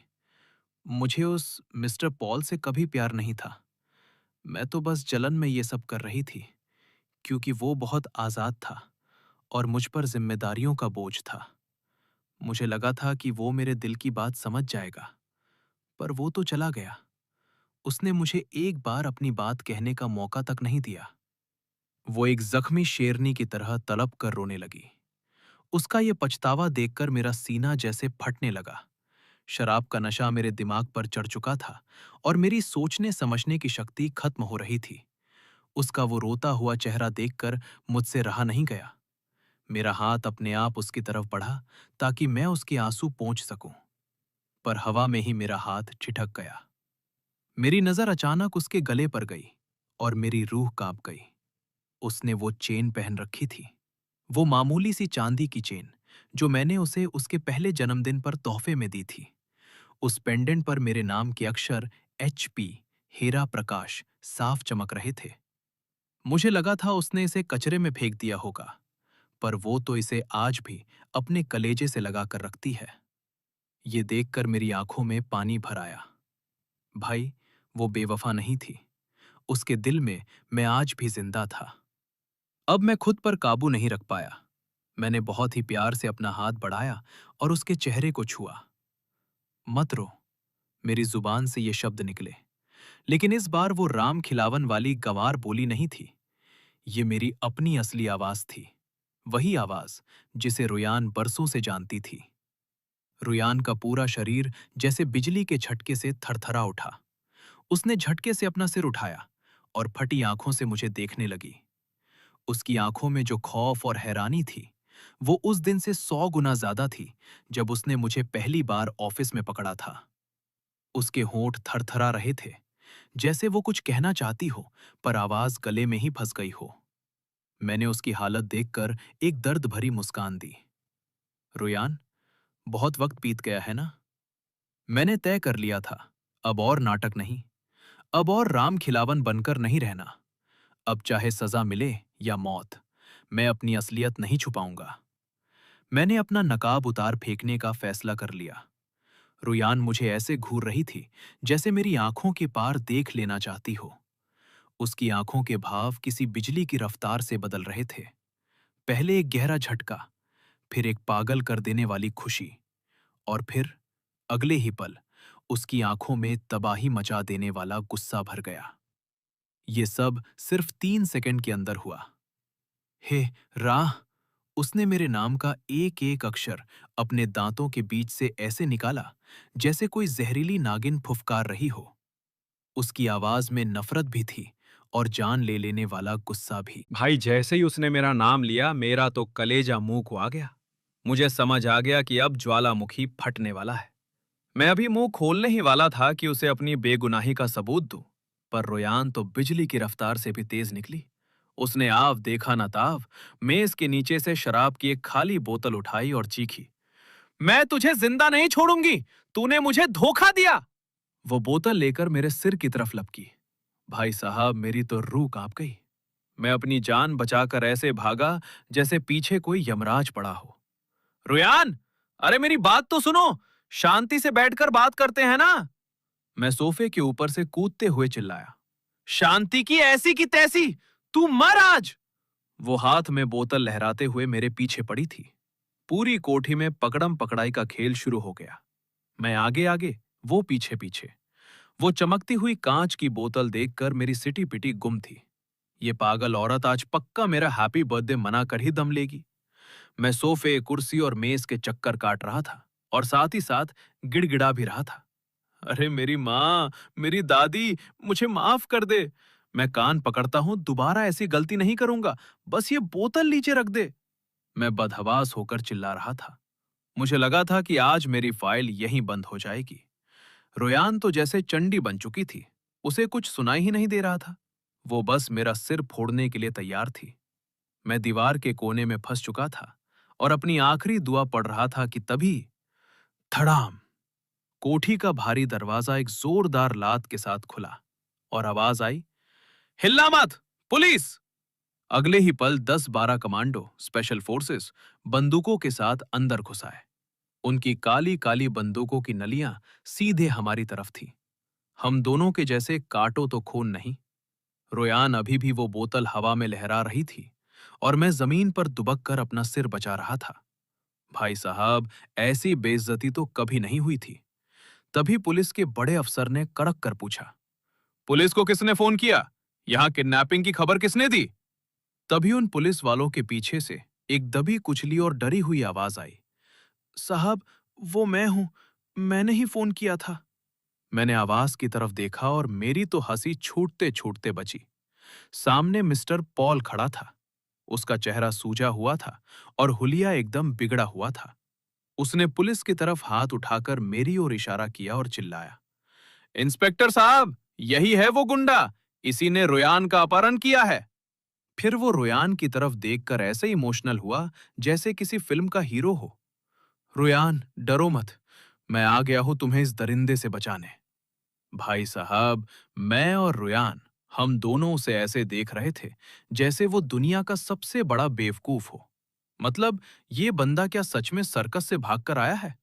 B: मुझे उस मिस्टर पॉल से कभी प्यार नहीं था। मैं तो बस जलन में ये सब कर रही थी, क्योंकि वो बहुत आजाद था और मुझ पर जिम्मेदारियों का बोझ था। मुझे लगा था कि वो मेरे दिल की बात समझ जाएगा, पर वो तो चला गया। उसने मुझे एक बार अपनी बात कहने का मौका तक नहीं दिया। वो एक जख्मी शेरनी की तरह तड़प कर रोने लगी। उसका ये पछतावा देखकर मेरा सीना जैसे फटने लगा। शराब का नशा मेरे दिमाग पर चढ़ चुका था और मेरी सोचने समझने की शक्ति खत्म हो रही थी। उसका वो रोता हुआ चेहरा देखकर मुझसे रहा नहीं गया। मेरा हाथ अपने आप उसकी तरफ बढ़ा ताकि मैं उसके आंसू पोंछ सकूं, पर हवा में ही मेरा हाथ छिटक गया। मेरी नजर अचानक उसके गले पर गई और मेरी रूह कांप गई। उसने वो चेन पहन रखी थी, वो मामूली सी चांदी की चेन जो मैंने उसे उसके पहले जन्मदिन पर तोहफे में दी थी। उस पेंडेंट पर मेरे नाम के अक्षर HP हीरा प्रकाश साफ चमक रहे थे। मुझे लगा था उसने इसे कचरे में फेंक दिया होगा, पर वो तो इसे आज भी अपने कलेजे से लगा कर रखती है। ये देखकर मेरी आंखों में पानी भर आया। भाई, वो बेवफा नहीं थी। उसके दिल में मैं आज भी जिंदा था। अब मैं खुद पर काबू नहीं रख पाया। मैंने बहुत ही प्यार से अपना हाथ बढ़ाया और उसके चेहरे को छुआ। मत रो, मेरी जुबान से ये शब्द निकले, लेकिन इस बार वो राम खिलावन वाली गंवार बोली नहीं थी। ये मेरी अपनी असली आवाज थी, वही आवाज जिसे रुयान बरसों से जानती थी। रुयान का पूरा शरीर जैसे बिजली के झटके से थरथरा उठा। उसने झटके से अपना सिर उठाया और फटी आंखों से मुझे देखने लगी। उसकी आंखों में जो खौफ और हैरानी थी, वो उस दिन से 100 गुना ज्यादा थी जब उसने मुझे पहली बार ऑफिस में पकड़ा था। उसके होंठ थरथरा रहे थे, जैसे वो कुछ कहना चाहती हो, पर आवाज गले में ही फंस गई हो। मैंने उसकी हालत देखकर एक दर्द भरी मुस्कान दी। रुयान, बहुत वक्त बीत गया है ना? मैंने तय कर लिया था, अब और नाटक नहीं, अब और राम खिलावन बनकर नहीं रहना। अब चाहे सजा मिले या मौत, मैं अपनी असलियत नहीं छुपाऊंगा। मैंने अपना नकाब उतार फेंकने का फैसला कर लिया। रुयान मुझे ऐसे घूर रही थी जैसे मेरी आंखों के पार देख लेना चाहती हो। उसकी आंखों के भाव किसी बिजली की रफ्तार से बदल रहे थे। पहले एक गहरा झटका, फिर एक पागल कर देने वाली खुशी, और फिर अगले ही पल उसकी आंखों में तबाही मचा देने वाला गुस्सा भर गया। ये सब सिर्फ 3 सेकंड के अंदर हुआ। हे राह! उसने मेरे नाम का एक एक अक्षर अपने दांतों के बीच से ऐसे निकाला जैसे कोई जहरीली नागिन फुफकार रही हो। उसकी आवाज में नफरत भी थी और जान ले लेने वाला गुस्सा भी।
C: भाई, जैसे ही उसने मेरा नाम लिया, मेरा तो कलेजा मुंह को आ गया। मुझे समझ आ गया कि अब ज्वालामुखी फटने वाला है। मैं अभी मुंह खोलने ही वाला था कि उसे अपनी बेगुनाही का सबूत दूं, पर रोयान तो बिजली की रफ्तार से भी तेज निकली। उसने आव देखा न ताव मेज के नीचे से शराब की एक खाली बोतल उठाई और चीखी, मैं तुझे जिंदा नहीं छोड़ूंगी, तूने मुझे धोखा दिया। वो बोतल लेकर मेरे सिर की तरफ लपकी। भाई साहब, मेरी तो रूह कांप गई। मैं अपनी जान बचाकर ऐसे भागा जैसे पीछे कोई यमराज पड़ा हो। रुयान, अरे मेरी बात तो सुनो, शांति से बैठकर बात करते हैं ना? मैं सोफे के ऊपर से कूदते हुए चिल्लाया। शांति की ऐसी की तैसी, तू मर आज। वो हाथ में बोतल लहराते हुए मेरे पीछे पड़ी थी। पूरी कोठी में पकड़म पकड़ाई का खेल शुरू हो गया। मैं आगे आगे, वो पीछे पीछे। वो चमकती हुई कांच की बोतल देखकर मेरी सिटी पिटी गुम थी। ये पागल औरत आज पक्का मेरा हैप्पी बर्थडे मनाकर ही दम लेगी। मैं सोफे, कुर्सी और मेज के चक्कर काट रहा था और साथ ही साथ गिड़गिड़ा भी रहा था। अरे मेरी माँ, मेरी दादी, मुझे माफ कर दे। मैं कान पकड़ता हूं, दोबारा ऐसी गलती नहीं करूंगा, बस ये बोतल नीचे रख दे। मैं बदहवास होकर चिल्ला रहा था।
B: मुझे लगा था कि आज मेरी फाइल यहीं बंद हो जाएगी। रोयान तो जैसे चंडी बन चुकी थी। उसे कुछ सुनाई ही नहीं दे रहा था। वो बस मेरा सिर फोड़ने के लिए तैयार थी। मैं दीवार के कोने में फंस चुका था और अपनी आखिरी दुआ पढ़ रहा था कि तभी धड़ाम, कोठी का भारी दरवाजा एक जोरदार लात के साथ खुला और आवाज आई, हिलना मत, पुलिस। अगले ही पल 10-12 कमांडो स्पेशल फोर्सेस बंदूकों के साथ अंदर घुस आए। उनकी काली काली बंदूकों की नलियां सीधे हमारी तरफ थी। हम दोनों के जैसे काटो तो खून नहीं। रोयान अभी भी वो बोतल हवा में लहरा रही थी और मैं जमीन पर दुबक कर अपना सिर बचा रहा था। भाई साहब, ऐसी बेइज्जती तो कभी नहीं हुई थी। तभी पुलिस के बड़े अफसर ने कड़क कर पूछा, पुलिस को किसने फोन किया? यहां किडनैपिंग की खबर किसने दी? तभी उन पुलिस वालों के पीछे से एक दबी कुचली और डरी हुई आवाज आई, साहब, वो मैं हूं, मैंने ही फोन किया था। मैंने आवाज की तरफ देखा और मेरी तो हंसी छूटते छूटते बची। सामने मिस्टर पॉल खड़ा था। उसका चेहरा सूजा हुआ था और हुलिया एकदम बिगड़ा हुआ था। उसने पुलिस की तरफ हाथ उठाकर मेरी ओर इशारा किया और चिल्लाया, इंस्पेक्टर साहब, यही है वो गुंडा, इसी ने रोयान का अपहरण किया है। फिर वो रोयान की तरफ देखकर ऐसे इमोशनल हुआ जैसे किसी फिल्म का हीरो हो। रोयान, डरो मत, मैं आ गया हूं तुम्हें इस दरिंदे से बचाने। भाई साहब, मैं और रोयान, हम दोनों उसे ऐसे देख रहे थे जैसे वो दुनिया का सबसे बड़ा बेवकूफ हो। मतलब, ये बंदा क्या सच में सर्कस से भागकर आया है?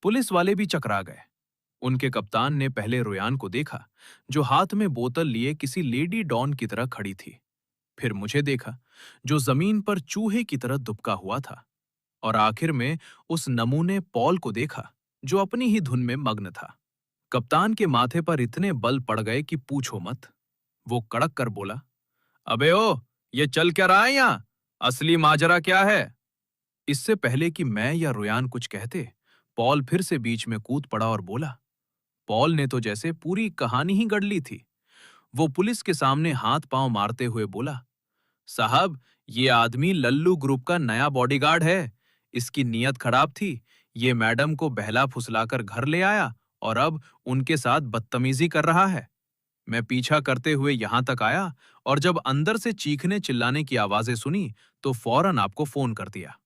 B: पुलिस वाले भी चकरा गए। उनके कप्तान ने पहले रोयान को देखा, जो हाथ में बोतल लिए किसी लेडी डॉन की तरह खड़ी थी। फिर मुझे देखा, जो जमीन पर चूहे की तरह दुबका हुआ था। और आखिर में उस नमूने पॉल को देखा, जो अपनी ही धुन में मग्न था। कप्तान के माथे पर इतने बल पड़ गए कि पूछो मत। वो कड़क कर बोला, अबे ओ, ये चल क्या रहा है यहां? असली माजरा क्या है? इससे पहले कि मैं या रोयान कुछ कहते, पॉल फिर से बीच में कूद पड़ा और बोला। पॉल ने तो जैसे पूरी कहानी ही गढ़ ली थी। वो पुलिस के सामने हाथ पांव मारते हुए बोला, साहब, ये आदमी लल्लू ग्रुप का नया बॉडीगार्ड है। इसकी नीयत खराब थी। ये मैडम को बहला फुसलाकर घर ले आया और अब उनके साथ बदतमीजी कर रहा है। मैं पीछा करते हुए यहां तक आया और जब अंदर से चीखने चिल्लाने की आवाजें सुनी तो फौरन आपको फोन कर दिया।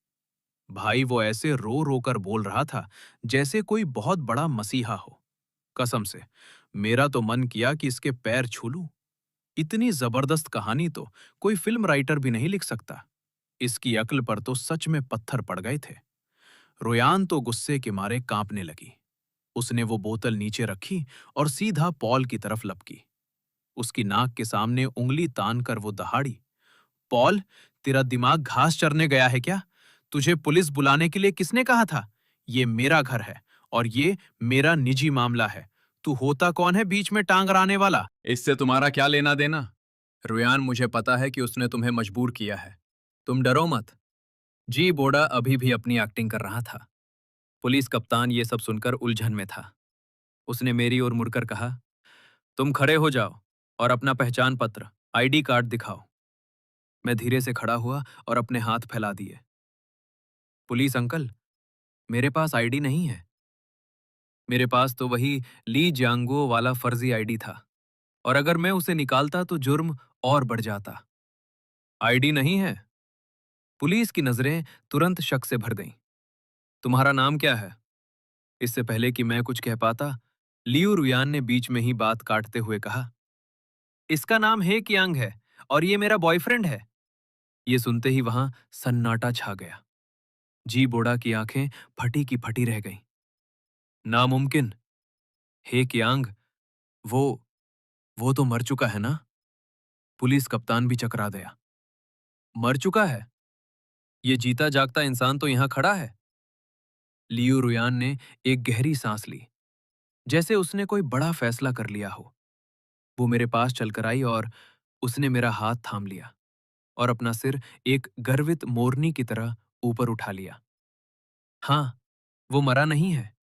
B: भाई, वो ऐसे रो रो कर बोल रहा था जैसे कोई बहुत बड़ा मसीहा हो। कसम से, मेरा तो मन किया कि इसके पैर छू लूं। इतनी जबरदस्त कहानी तो कोई फिल्म राइटर भी नहीं लिख सकता। इसकी अक्ल पर तो सच में पत्थर पड़ गए थे। रोयान तो गुस्से के मारे कांपने लगी। उसने वो बोतल नीचे रखी और सीधा पॉल की तरफ लपकी। उसकी नाक के सामने उंगली तान कर वो दहाड़ी, पॉल, तेरा दिमाग घास चरने गया है क्या? तुझे पुलिस बुलाने के लिए किसने कहा था? ये मेरा घर है और ये मेरा निजी मामला है। तू होता कौन है बीच में टांग अड़ाने वाला?
C: इससे तुम्हारा क्या लेना देना? रोयान, मुझे पता है कि उसने तुम्हें मजबूर किया है। तुम डरो मत। जी बोड़ा अभी भी अपनी एक्टिंग कर रहा था। पुलिस कप्तान ये सब सुनकर उलझन में था। उसने मेरी ओर मुड़कर कहा, तुम खड़े हो जाओ और अपना पहचान पत्र, आईडी कार्ड दिखाओ। मैं धीरे से खड़ा हुआ और अपने हाथ फैला दिए। पुलिस अंकल, मेरे पास आईडी नहीं है। मेरे पास तो वही ली जियांगो वाला फर्जी आईडी था और अगर मैं उसे निकालता तो जुर्म और बढ़ जाता। आईडी नहीं है? पुलिस की नजरें तुरंत शक से भर गईं। तुम्हारा नाम क्या है? इससे पहले कि मैं कुछ कह पाता, लियू रुयान ने बीच में ही बात काटते हुए कहा, इसका नाम हे कियांग है और ये मेरा बॉयफ्रेंड है। ये सुनते ही वहां सन्नाटा छा गया। जी बोड़ा की आंखें फटी की फटी रह गईं। नामुमकिन। हे कियांग, वो वो तो मर चुका है ना? पुलिस कप्तान भी चकरा गया। मर चुका है? ये जीता जागता इंसान तो यहां खड़ा है। लियू रुयान ने एक गहरी सांस ली, जैसे उसने कोई बड़ा फैसला कर लिया हो। वो मेरे पास चलकर आई और उसने मेरा हाथ थाम लिया और अपना सिर एक गर्वित मोरनी की तरह ऊपर उठा लिया। हाँ, वो मरा नहीं है।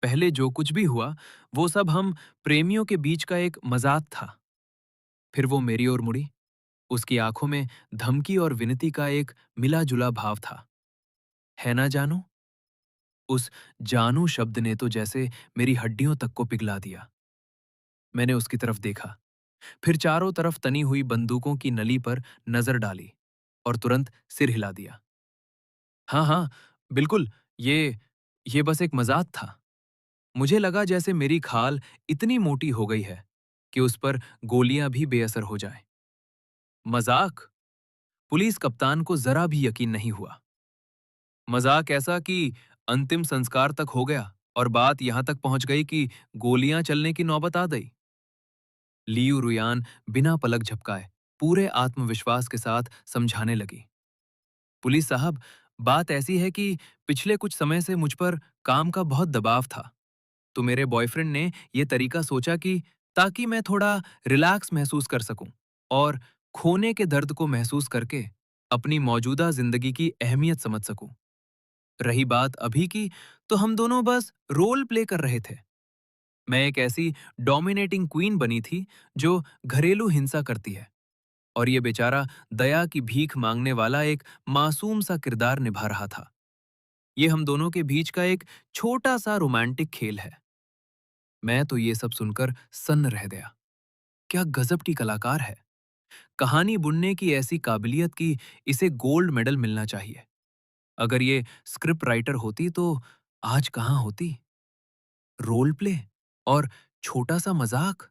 C: पहले जो कुछ भी हुआ, वो सब हम प्रेमियों के बीच का एक मजाक था। फिर वो मेरी ओर मुड़ी। उसकी आंखों में धमकी और विनती का एक मिला जुला भाव था। है ना जानू?
B: उस जानू शब्द ने तो जैसे मेरी हड्डियों तक को पिघला दिया। मैंने उसकी तरफ देखा, फिर चारों तरफ तनी हुई बंदूकों की नली पर नजर डाली और तुरंत सिर हिला दिया। हाँ हाँ, बिल्कुल, ये बस एक मजाक था। मुझे लगा जैसे मेरी खाल इतनी मोटी हो गई है कि उस पर गोलियां भी बेअसर हो जाएं। मजाक? पुलिस कप्तान को जरा भी यकीन नहीं हुआ। मजाक ऐसा कि अंतिम संस्कार तक हो गया और बात यहां तक पहुंच गई कि गोलियां चलने की नौबत आ गई। लियू रुयान बिना पलक झपकाए पूरे आत्मविश्वास के साथ समझाने लगी। पुलिस साहब, बात ऐसी है कि पिछले कुछ समय से मुझ पर काम का बहुत दबाव था, तो मेरे बॉयफ्रेंड ने यह तरीका सोचा कि ताकि मैं थोड़ा रिलैक्स महसूस कर सकूं और खोने के दर्द को महसूस करके अपनी मौजूदा जिंदगी की अहमियत समझ सकूं। रही बात अभी की, तो हम दोनों बस रोल प्ले कर रहे थे। मैं एक ऐसी डोमिनेटिंग क्वीन बनी थी जो घरेलू हिंसा करती है, और ये बेचारा दया की भीख मांगने वाला एक मासूम सा किरदार निभा रहा था। ये हम दोनों के बीच का एक छोटा सा रोमांटिक खेल है। मैं तो ये सब सुनकर सन्न रह गया। क्या गजब की कलाकार है। कहानी बुनने की ऐसी काबिलियत कि इसे गोल्ड मेडल मिलना चाहिए। अगर ये स्क्रिप्ट राइटर होती तो आज कहां होती। रोल प्ले और छोटा सा मजाक।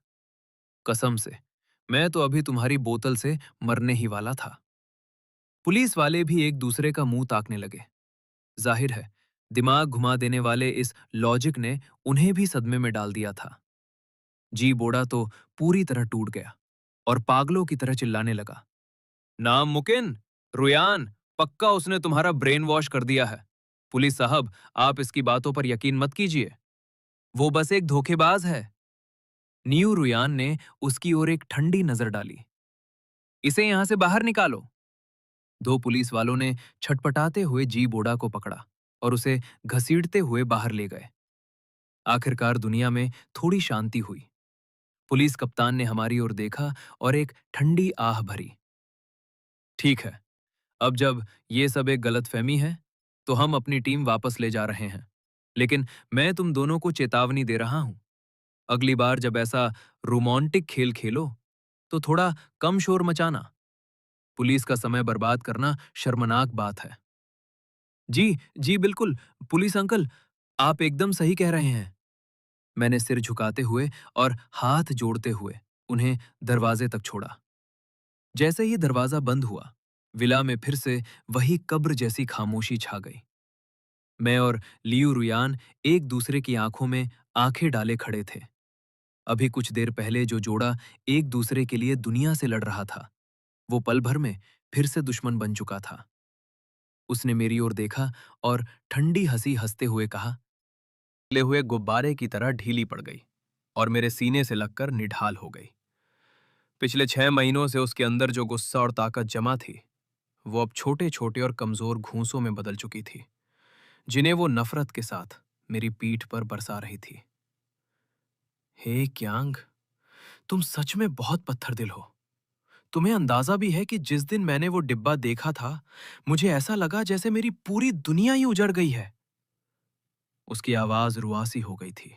B: कसम से, मैं तो अभी तुम्हारी बोतल से मरने ही वाला था। पुलिस वाले भी एक दूसरे का मुंह ताकने लगे। जाहिर है, दिमाग घुमा देने वाले इस लॉजिक ने उन्हें भी सदमे में डाल दिया था। जी बोड़ा तो पूरी तरह टूट गया और पागलों की तरह चिल्लाने लगा। नाम मुकिन, रुयान, पक्का उसने तुम्हारा ब्रेन वॉश कर दिया है। पुलिस साहब, आप इसकी बातों पर यकीन मत कीजिए। वो बस एक धोखेबाज है। न्यू रुयान ने उसकी ओर एक ठंडी नजर डाली। इसे यहां से बाहर निकालो। दो पुलिस वालों ने छटपटाते हुए जी बोड़ा को पकड़ा और उसे घसीटते हुए बाहर ले गए। आखिरकार दुनिया में थोड़ी शांति हुई। पुलिस कप्तान ने हमारी ओर देखा और एक ठंडी आह भरी। ठीक है, अब जब ये सब एक गलतफहमी है, तो हम अपनी टीम वापस ले जा रहे हैं। लेकिन मैं तुम दोनों को चेतावनी दे रहा हूं। अगली बार जब ऐसा रोमांटिक खेल खेलो, तो थोड़ा कम शोर मचाना। पुलिस का समय बर्बाद करना शर्मनाक बात है। जी, जी बिल्कुल, पुलिस अंकल, आप एकदम सही कह रहे हैं। मैंने सिर झुकाते हुए और हाथ जोड़ते हुए उन्हें दरवाजे तक छोड़ा। जैसे ही दरवाजा बंद हुआ, विला में फिर से वही कब्र जैसी खामोशी छा गई। मैं और लियू रुयान एक दूसरे की आंखों में आंखें डाले खड़े थे। अभी कुछ देर पहले जो जोड़ा एक दूसरे के लिए दुनिया से लड़ रहा था, वो पल भर में फिर से दुश्मन बन चुका था। उसने मेरी ओर देखा और ठंडी हंसी हंसते हुए कहा, ले हुए गुब्बारे की तरह ढीली पड़ गई और मेरे सीने से लगकर निढाल हो गई। पिछले 6 महीनों से उसके अंदर जो गुस्सा और ताकत जमा थी, वो अब छोटे छोटे और कमजोर घूंसों में बदल चुकी थी, जिन्हें वो नफरत के साथ मेरी पीठ पर बरसा रही थी। हे क्यांग, तुम सच में बहुत पत्थर दिल हो। तुम्हें अंदाजा भी है कि जिस दिन मैंने वो डिब्बा देखा था, मुझे ऐसा लगा जैसे मेरी पूरी दुनिया ही उजड़ गई है। उसकी आवाज रुआसी हो गई थी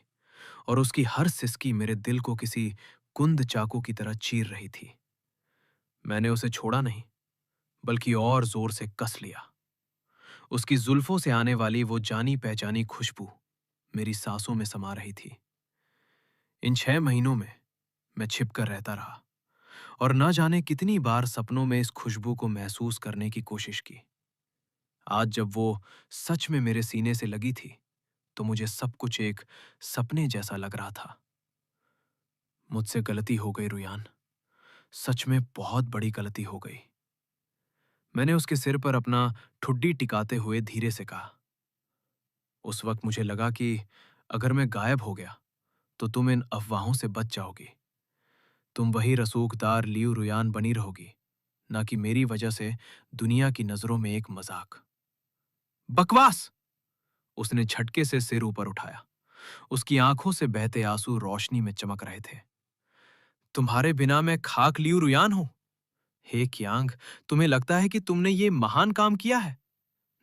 B: और उसकी हर सिसकी मेरे दिल को किसी कुंद चाकू की तरह चीर रही थी। मैंने उसे छोड़ा नहीं, बल्कि और जोर से कस लिया। उसकी जुल्फों से आने वाली वो जानी पहचानी खुशबू मेरी सांसों में समा रही थी। इन 6 महीनों में मैं छिपकर रहता रहा और न जाने कितनी बार सपनों में इस खुशबू को महसूस करने की कोशिश की। आज जब वो सच में मेरे सीने से लगी थी, तो मुझे सब कुछ एक सपने जैसा लग रहा था। मुझसे गलती हो गई रुयान, सच में बहुत बड़ी गलती हो गई। मैंने उसके सिर पर अपना ठुड्डी टिकाते हुए धीरे से कहा। उस वक्त मुझे लगा कि अगर मैं गायब हो गया, तो तुम इन अफवाहों से बच जाओगी। तुम वही रसूखदार लियू रुयान बनी रहोगी, ना कि मेरी वजह से दुनिया की नजरों में एक मजाक। बकवास! उसने झटके से सिर ऊपर उठाया। उसकी आंखों से बहते आंसू रोशनी में चमक रहे थे। तुम्हारे बिना मैं खाक लियू रुयान हूं। हे क्यांग, तुम्हें लगता है कि तुमने ये महान काम किया है?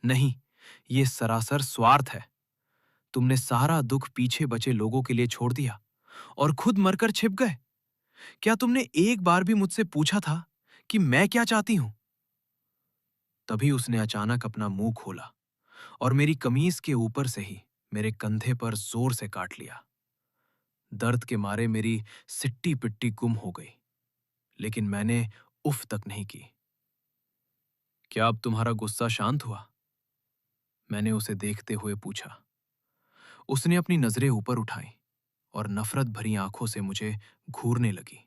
B: नहीं, ये सरासर स्वार्थ है। तुमने सारा दुख पीछे बचे लोगों के लिए छोड़ दिया और खुद मरकर छिप गए। क्या तुमने एक बार भी मुझसे पूछा था कि मैं क्या चाहती हूं? तभी उसने अचानक अपना मुंह खोला और मेरी कमीज के ऊपर से ही मेरे कंधे पर जोर से काट लिया। दर्द के मारे मेरी सिट्टी पिट्टी गुम हो गई, लेकिन मैंने उफ तक नहीं की। क्या अब तुम्हारा गुस्सा शांत हुआ? मैंने उसे देखते हुए पूछा। उसने अपनी नजरें ऊपर उठाई और नफरत भरी आंखों से मुझे घूरने लगी।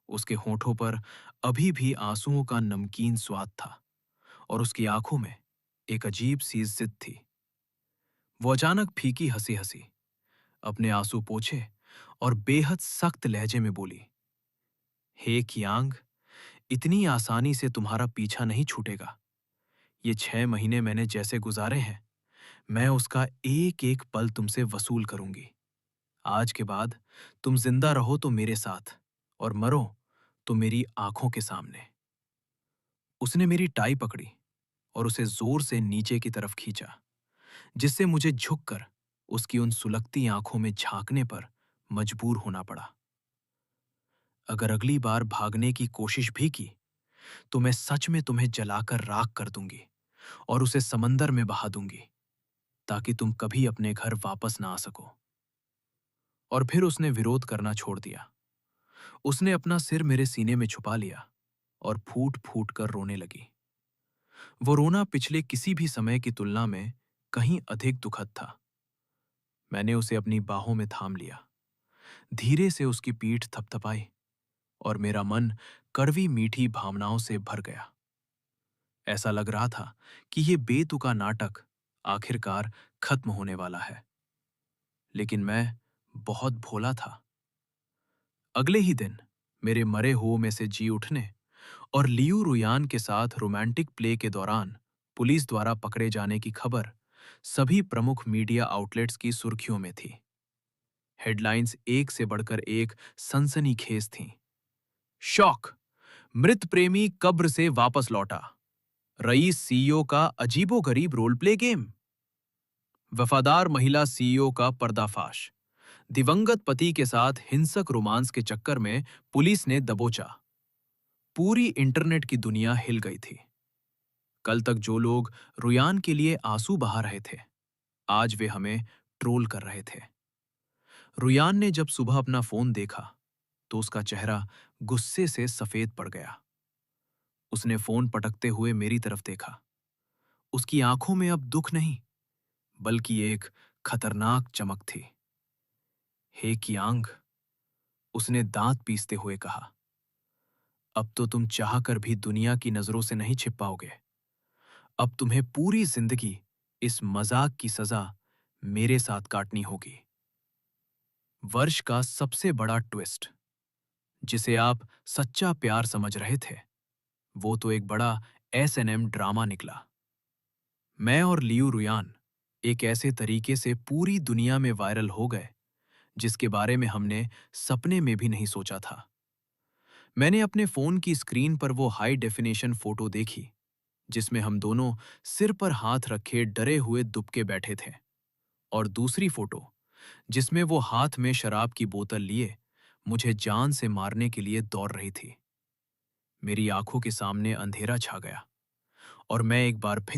B: उसके होठों पर अभी भी आंसुओं का नमकीन स्वाद था और उसकी आंखों में एक अजीब सी जिद थी। वो अचानक फीकी हंसी हंसी, अपने आंसू पोंछे और बेहद सख्त लहजे में बोली, हे कियांग, इतनी आसानी से तुम्हारा पीछा नहीं छूटेगा। ये 6 महीने मैंने जैसे गुजारे हैं, मैं उसका एक एक पल तुमसे वसूल करूंगी। आज के बाद तुम जिंदा रहो तो मेरे साथ और मरो तो मेरी आंखों के सामने। उसने मेरी टाई पकड़ी और उसे जोर से नीचे की तरफ खींचा, जिससे मुझे झुककर उसकी उन सुलगती आंखों में झांकने पर मजबूर होना पड़ा। अगर अगली बार भागने की कोशिश भी की तो मैं सच में तुम्हें जलाकर राख कर दूंगी और उसे समंदर में बहा दूंगी, ताकि तुम कभी अपने घर वापस ना आ सको। और फिर उसने विरोध करना छोड़ दिया। उसने अपना सिर मेरे सीने में छुपा लिया और फूट फूट कर रोने लगी। वो रोना पिछले किसी भी समय की तुलना में कहीं अधिक दुखद था। मैंने उसे अपनी बाहों में थाम लिया, धीरे से उसकी पीठ थपथपाई और मेरा मन कड़वी मीठी भावनाओं से भर गया। ऐसा लग रहा था कि ये बेतुका नाटक आखिरकार खत्म होने वाला है। लेकिन मैं बहुत भोला था। अगले ही दिन मेरे मरे हुओं में से जी उठने और लियू रुयान के साथ रोमांटिक प्ले के दौरान पुलिस द्वारा पकड़े जाने की खबर सभी प्रमुख मीडिया आउटलेट्स की सुर्खियों में थी। हेडलाइंस एक से बढ़कर एक सनसनीखेज थीं। शॉक, मृत प्रेमी कब्र से वापस लौटा, रईस सीईओ का अजीबोगरीब रोल प्ले गेम, वफादार महिला सीईओ का पर्दाफाश, दिवंगत पति के साथ हिंसक रोमांस के चक्कर में पुलिस ने दबोचा। पूरी इंटरनेट की दुनिया हिल गई थी। कल तक जो लोग रुयान के लिए आंसू बहा रहे थे, आज वे हमें ट्रोल कर रहे थे। रुयान ने जब सुबह अपना फोन देखा तो उसका चेहरा गुस्से से सफेद पड़ गया। उसने फोन पटकते हुए मेरी तरफ देखा। उसकी आंखों में अब दुख नहीं, बल्कि एक खतरनाक चमक थी। हे कियांग, उसने दांत पीसते हुए कहा, अब तो तुम चाहकर भी दुनिया की नजरों से नहीं छिप पाओगे। अब तुम्हें पूरी जिंदगी इस मजाक की सजा मेरे साथ काटनी होगी। वर्ष का सबसे बड़ा ट्विस्ट, जिसे आप सच्चा प्यार समझ रहे थे, वो तो एक बड़ा S&M ड्रामा निकला। मैं और लियू रुयान एक ऐसे तरीके से पूरी दुनिया में वायरल हो गए जिसके बारे में हमने सपने में भी नहीं सोचा था। मैंने अपने फोन की स्क्रीन पर वो हाई डेफिनेशन फोटो देखी जिसमें हम दोनों सिर पर हाथ रखे डरे हुए दुबके बैठे थे, और दूसरी फोटो जिसमें वो हाथ में शराब की बोतल लिए मुझे जान से मारने के लिए दौड़ रही थी। मेरी आंखों के सामने अंधेरा छा गया और मैं एक बार फिर